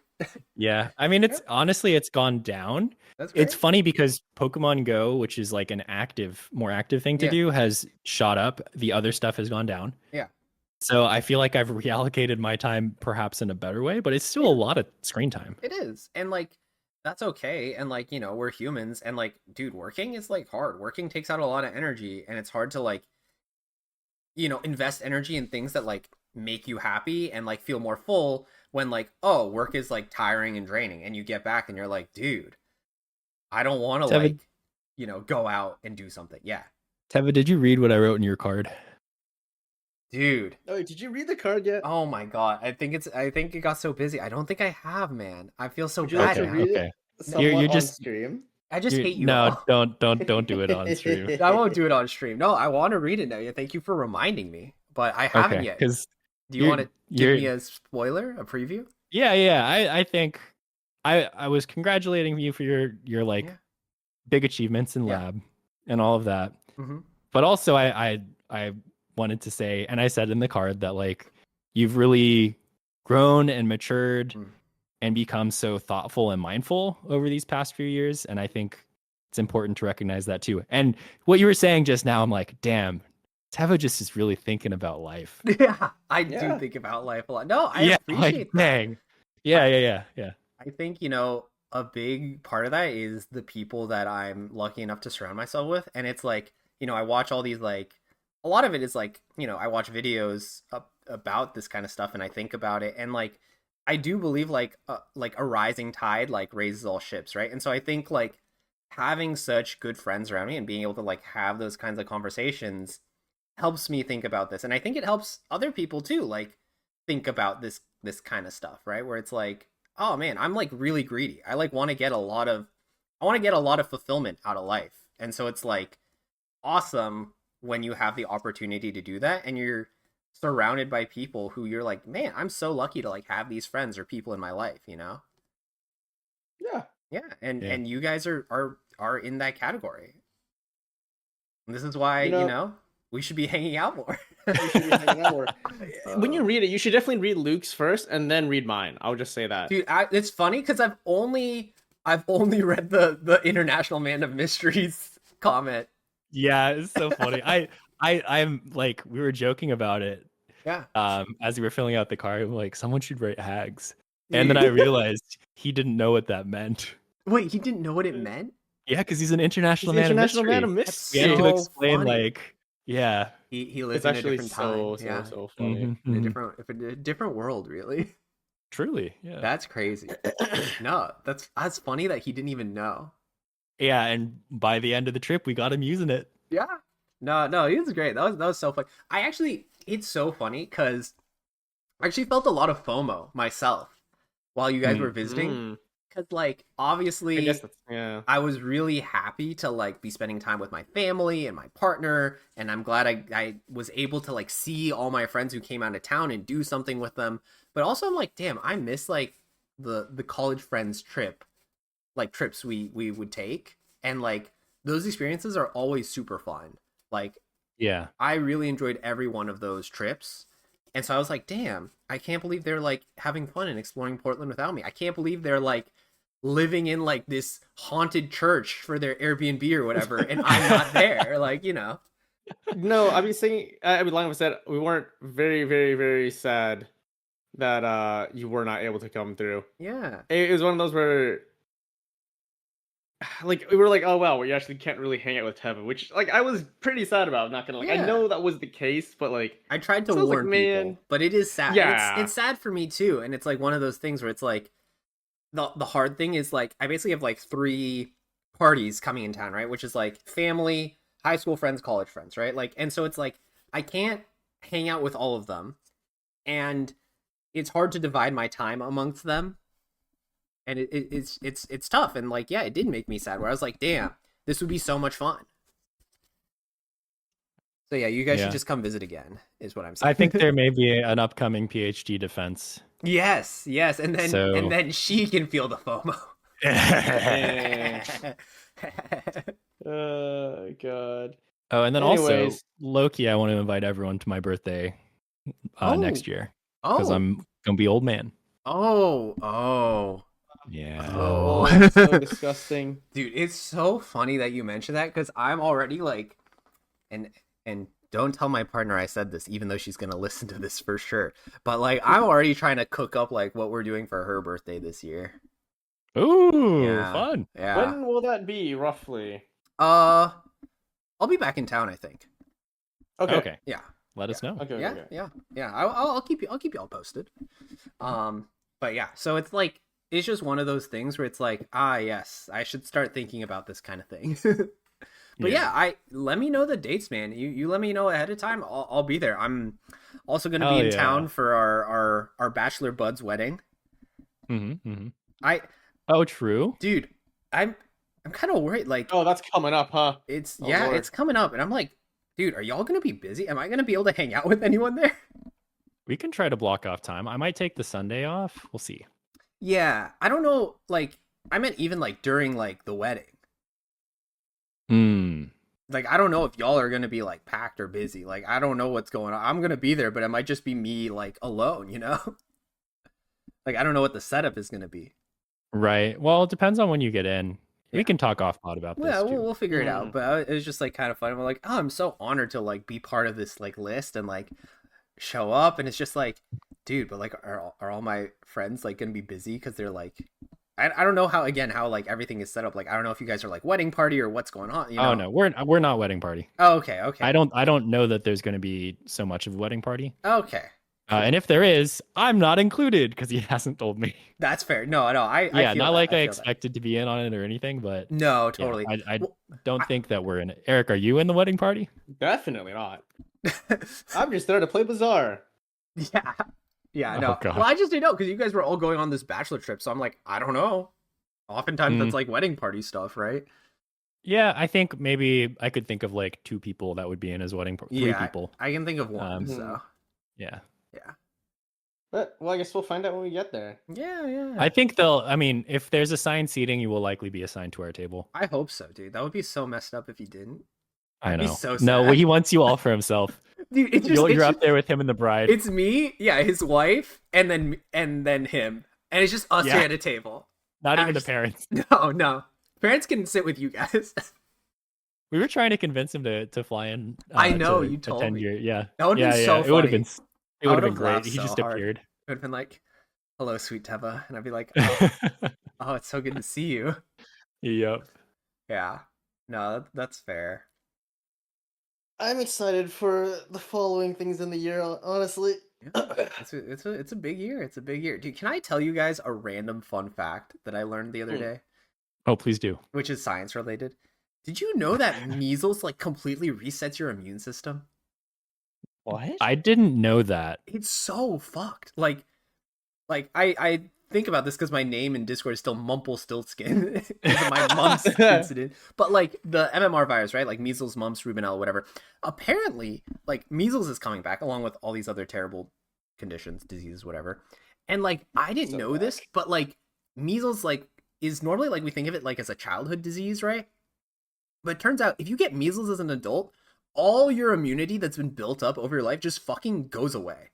Yeah. I mean, it's honestly, it's gone down. That's great. It's funny because Pokemon Go, which is like an more active thing to do, has shot up. The other stuff has gone down. Yeah. So I feel like I've reallocated my time perhaps in a better way, but it's still a lot of screen time. It is. And like, that's okay. And like, we're humans and like, dude, working is like hard. Working takes out a lot of energy and it's hard to like, invest energy in things that like make you happy and like feel more full when like, oh, work is like tiring and draining and you get back and you're like, dude, I don't want to like, go out and do something. Yeah. Teva, did you read what I wrote in your card? Dude. Oh, did you read the card yet? Oh my god. I think it got so busy. I don't think I have, man. I feel so bad. Okay. You're just stream. I just hate you. No, don't do it on stream. I won't do it on stream. No, I want to read it now. Thank you for reminding me. But I haven't yet. Do you want to give me a spoiler, a preview? Yeah. I think I was congratulating you for your like big achievements in lab and all of that. But also I wanted to say, and I said in the card that like you've really grown and matured and become so thoughtful and mindful over these past few years. And I think it's important to recognize that too. And what you were saying just now, I'm like, damn, Teva just is really thinking about life. Yeah, I do think about life a lot. No, I appreciate that. Dang. Yeah. I think, a big part of that is the people that I'm lucky enough to surround myself with. And it's like, I watch all these like, a lot of it is like, I watch videos about this kind of stuff and I think about it. And like, I do believe like a rising tide like raises all ships, right? And so I think like having such good friends around me and being able to like have those kinds of conversations helps me think about this. And I think it helps other people too, like think about this kind of stuff, right? Where it's like, oh man, I'm like really greedy. I like want to get a lot of fulfillment out of life. And so it's like awesome when you have the opportunity to do that and you're surrounded by people who you're like, man, I'm so lucky to like have these friends or people in my life, Yeah. And you guys are in that category. And this is why, we should be hanging out more. When you read it, you should definitely read Luke's first and then read mine. I'll just say that. Dude, it's funny because I've only read the International Man of Mysteries comment. Yeah, it's so funny. I'm like, we were joking about it. Yeah. As we were filling out the card, I'm like, someone should write hags. And then I realized he didn't know what that meant. Wait, he didn't know what it meant? Yeah, because he's an international He's the man international man of of mystery. mystery. We had to So explain, funny. like, yeah. He lives It's in a actually different so time. Yeah, so funny. in a Mhm. different world, really. Truly, yeah. That's crazy. No, that's funny that he didn't even know. Yeah, and by the end of the trip, we got him using it. Yeah. No, he was great. That was so funny. It's so funny because I actually felt a lot of FOMO myself while you guys were visiting. Mm. Because like I guess obviously that's yeah. I was really happy to like be spending time with my family and my partner, and I'm glad I was able to like see all my friends who came out of town and do something with them. But also I'm like, damn, I miss like the college friends trips we would take, and like those experiences are always super fun. Like Yeah. I really enjoyed every one of those trips. And so I was like, damn, I can't believe they're like having fun and exploring Portland without me. I can't believe they're like living in like this haunted church for their Airbnb or whatever, and I'm not there. Like, you know. No, I mean saying like I said, we weren't very, very, very sad that you were not able to come through. Yeah. It was one of those where like we were like, oh wow, we actually can't really hang out with Teva, which like I was pretty sad about. Not gonna like, I Yeah. know that was the case, but like I tried to so I was like, warn man. people, but it is sad. Yeah. It's sad for me too, and it's like one of those things where it's like the hard thing is like I basically have like 3 parties coming in town, right? Which is like family, high school friends, college friends, right? Like, and so it's like I can't hang out with all of them, and it's hard to divide my time amongst them, and it's tough. And like, yeah, it did make me sad. Where I was like, damn, this would be so much fun. So yeah, you guys should just come visit again, is what I'm saying. I think there may be an upcoming PhD defense. Yes, and then she can feel the FOMO. God. Oh, and then Anyways. also Loki, I want to invite everyone to my birthday next year because I'm gonna be old man. Oh. Yeah. Oh, that's so disgusting. Dude, it's so funny that you mentioned that because I'm already like, and don't tell my partner I said this, even though she's gonna listen to this for sure. But like, I'm already trying to cook up like what we're doing for her birthday this year. Ooh, Yeah. fun. Yeah. When will that be roughly? I'll be back in town, I think. Okay. Yeah. Let us know. Okay. Yeah. I'll keep you all posted. But yeah, so it's like it's just one of those things where it's like, yes, I should start thinking about this kind of thing. But yeah, let me know the dates, man. You let me know ahead of time. I'll be there. I'm also going to be in town for our bachelor bud's wedding. Oh, true. Dude, I'm kind of worried. Like, oh, that's coming up, huh? It's coming up, and I'm like, dude, are y'all gonna be busy? Am I gonna be able to hang out with anyone there? We can try to block off time. I might take the Sunday off. We'll see. Yeah, I don't know. Like, I meant even like during like the wedding. Like, I don't know if y'all are gonna be like packed or busy. Like, I don't know what's going on. I'm gonna be there, but it might just be me like alone. You know, like I don't know what the setup is gonna be. Right. Well, it depends on when you get in. Yeah. We can talk off pod about this. Yeah, we'll figure it out. But it was just like kind of fun. I'm like, oh, I'm so honored to like be part of this like list and like show up. And it's just like, dude, but like, are all my friends like gonna be busy because they're like, I don't know how like everything is set up. Like, I don't know if you guys are like wedding party or what's going on. You know? Oh no, we're not wedding party. Oh, okay. I don't know that there's going to be so much of a wedding party. Okay. And if there is, I'm not included because he hasn't told me. That's fair. No, I not that. like I expected to be in on it or anything, but no, totally. Yeah, I don't think that we're in it. Eric, are you in the wedding party? Definitely not. I'm just there to play Bazaar. Yeah, no. God. Well, I just didn't know because you guys were all going on this bachelor trip, so I'm like, I don't know. Oftentimes that's like wedding party stuff, right? Yeah, I think maybe I could think of like 2 people that would be in his wedding party. 3 people. I can think of one. So yeah. But well, I guess we'll find out when we get there. Yeah. I think if there's assigned seating, you will likely be assigned to our table. I hope so, dude. That would be so messed up if he didn't. I know. So sad. No, he wants you all for himself. Dude, you're up there with him and the bride. It's me, his wife, and then him, and it's just us here at a table. Not even the parents. No. Parents can sit with you guys. We were trying to convince him to fly in. I know, you told me. Yeah. That would have been so funny. It would have been great. He just hard. appeared. It would have been like, hello, sweet Teva. And I'd be like, oh, it's so good to see you. Yep. Yeah. No, that's fair. I'm excited for the following things in the year, honestly. Yeah, it's a big year. It's a big year. Dude, can I tell you guys a random fun fact that I learned the other day? Oh, please do. Which is science related. Did you know that measles like completely resets your immune system? What? I didn't know that. It's so fucked. I think about this because my name in Discord is still Mumplestiltskin because of my mumps incident. But like the MMR virus, right? Like measles, mumps, rubella, whatever. Apparently, like measles is coming back along with all these other terrible conditions, diseases, whatever. And like I didn't know this, but like measles like is normally like we think of it like as a childhood disease, right? But it turns out if you get measles as an adult, all your immunity that's been built up over your life just fucking goes away.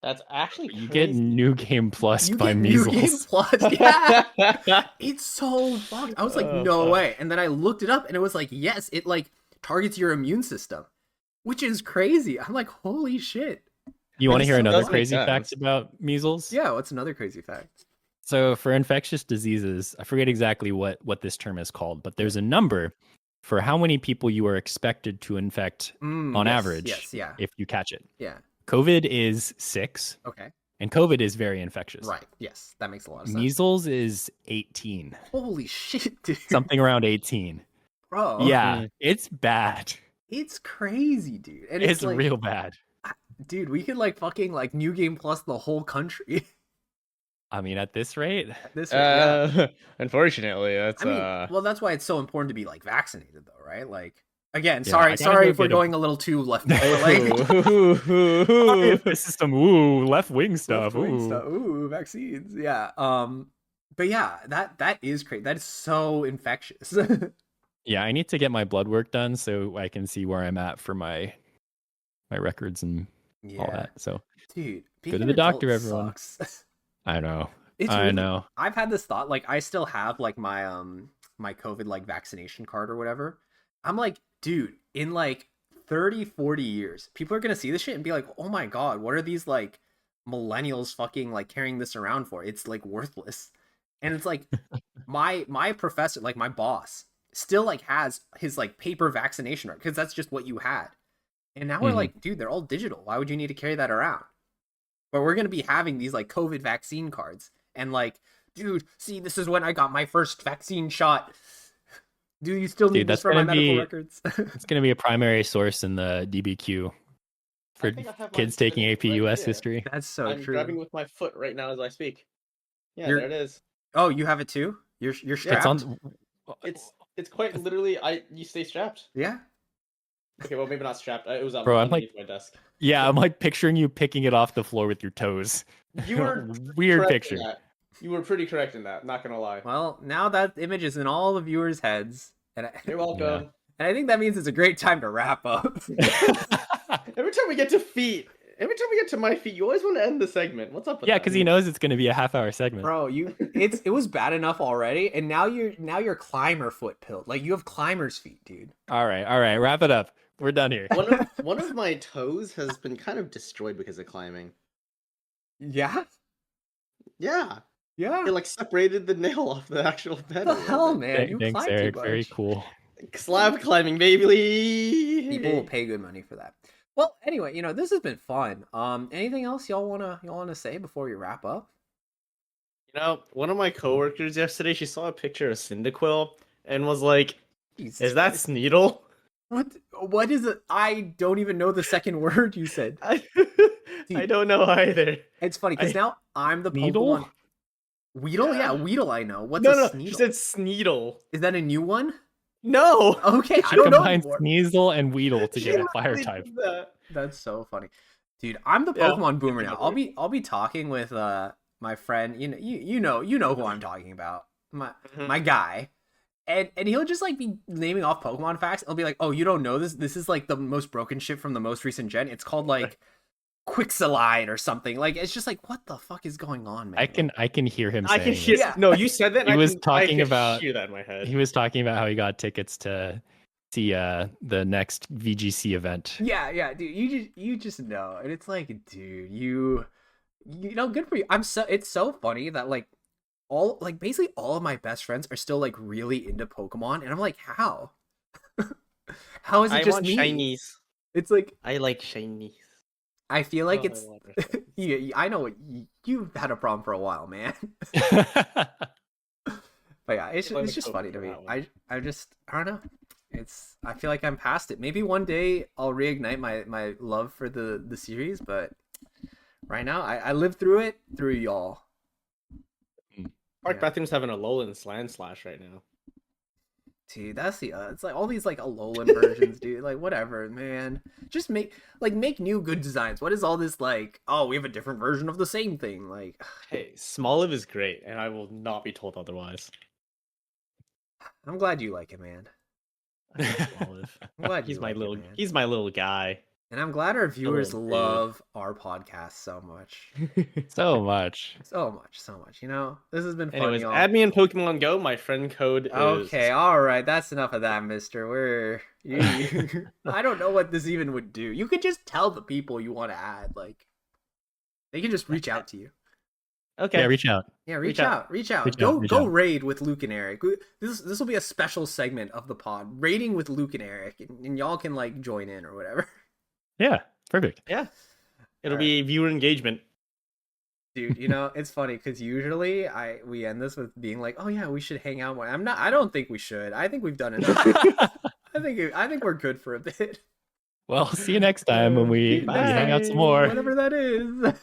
That's actually You crazy. get New Game Plus You by get measles. New Game Plus, yeah. It's so fucked. I was like, no way. And then I looked it up and it was like, yes, it like targets your immune system, which is crazy. I'm like, holy shit. You want to hear another does make crazy sense. fact about measles? Yeah, what's another crazy fact? So for infectious diseases, I forget exactly what this term is called, but there's a number for how many people you are expected to infect on average if you catch it. Yeah. COVID is 6. Okay. And COVID is very infectious. Right. Yes, that makes a lot of sense. Measles is 18. Holy shit, dude. Something around 18. Bro. Yeah, it's bad. It's crazy, dude. And It's like, real bad. Dude, we could like fucking like New Game Plus the whole country. I mean, at this rate, Unfortunately, that's I mean, well, that's why it's so important to be like vaccinated, though, right? Like, again, Yeah, sorry I gotta go if we're get a- going a little too left. Like, this is some left wing stuff. Ooh, vaccines. Yeah. But yeah, that is crazy. That is so infectious. Yeah, I need to get my blood work done so I can see where I'm at for my records and all that. So, dude, go to the doctor, everyone. Sucks. I know. I know. I've had this thought, like I still have like my my COVID like vaccination card or whatever. I'm like, dude, in like 30-40 years, people are gonna see this shit and be like, oh my god, what are these like millennials fucking like carrying this around for? It's like worthless. And it's like my professor, like my boss, still like has his like paper vaccination card because that's just what you had. And now we're like, dude, they're all digital. Why would you need to carry that around? But we're gonna be having these like COVID vaccine cards. And like, dude, see, this is when I got my first vaccine shot. Do you still need this for my medical records? It's going to be a primary source in the DBQ for kids taking AP US history. That's so I'm true. grabbing with my foot right now as I speak. Yeah, There it is. Oh, you have it too? You're strapped? It's quite literally. You stay strapped. Yeah. Okay, well maybe not strapped. It was Bro, I'm underneath like, my desk. Yeah, I'm like picturing you picking it off the floor with your toes. You were weird picture. You were pretty correct in that. Not gonna lie. Well, now that image is in all the viewers' heads, and You're welcome. Yeah. and I think that means it's a great time to wrap up. Every time we get to my feet, you always want to end the segment. What's up with Yeah, that? because he knows it's going to be a half-hour segment. Bro, it was bad enough already, and now you're climber foot pilled. Like you have climber's feet, dude. All right, wrap it up. We're done here. One of my toes has been kind of destroyed because of climbing. Yeah. Yeah. Yeah. It like separated the nail off the actual bed. What the hell, man? You Thanks, climb too Eric. much. Very cool. Slab climbing, baby. People will pay good money for that. Well, anyway, this has been fun. Anything else y'all wanna say before we wrap up? One of my coworkers yesterday, she saw a picture of Cyndaquil and was like, Jesus "Is that Christ. Sneedle?" What is it? I don't even know the second word you said. I don't know either. It's funny because now I'm the Needle? Pokemon. Weedle? Yeah, Weedle I know. What's No, a no, Sneedle? she said Sneedle. Is that a new one? No. Okay, I She don't know combines anymore. Sneasel and Weedle to She get a fire literally type. did that. That's so funny. Dude, I'm the Yeah. Pokemon boomer now. I'll be talking with my friend, you know who I'm talking about. My guy. And he'll just like be naming off Pokemon facts. I'll be like, "Oh, you don't know this? This is like the most broken shit from the most recent gen. It's called like Quixelide or something." Like it's just like, what the fuck is going on, man? I can hear him I saying can hear. this. Yeah. No, you said that. And He I was can- talking I can about- hear that in my head. He was talking about how he got tickets to see the next VGC event. Yeah, dude. You just know, and it's like, dude, you know, good for you. It's so funny that like basically all of my best friends are still like really into Pokemon, and I'm like, how? How is it I just want me? shinies. It's like I like shinies. I feel like Oh, it's. I want shinies. I know you've had a problem for a while, man. But yeah, it's just funny to me. I don't know. I feel like I'm past it. Maybe one day I'll reignite my love for the series, but right now I lived through it through y'all. Park Bathroom's having a Alolan Slan Slash right now. Dude, that's the it's like all these like Alolan versions, dude. Like whatever, man. Just make new good designs. What is all this like? Oh, we have a different version of the same thing. Like, hey, Smoliv is great, and I will not be told otherwise. I'm glad you like it, man. I love Smoliv. I'm glad he's my he's my little guy. And I'm glad our viewers love our podcast so much. So much. You know, this has been fun. Anyways, add me in Pokemon Go. My friend code is... Okay, all right. That's enough of that, mister. I don't know what this even would do. You could just tell the people you want to add. Like, they can just reach out to you. Okay. Yeah, reach out. Yeah, reach out. Go raid with Luke and Eric. This will be a special segment of the pod. Raiding with Luke and Eric. And y'all can, like, join in or whatever. Yeah, perfect. Yeah. It'll be viewer engagement. Dude, you know, it's funny because usually we end this with being like, "Oh yeah, we should hang out more." I don't think we should. I think we've done enough. I think we're good for a bit. Well, see you next time when we hang out some more. Whatever that is.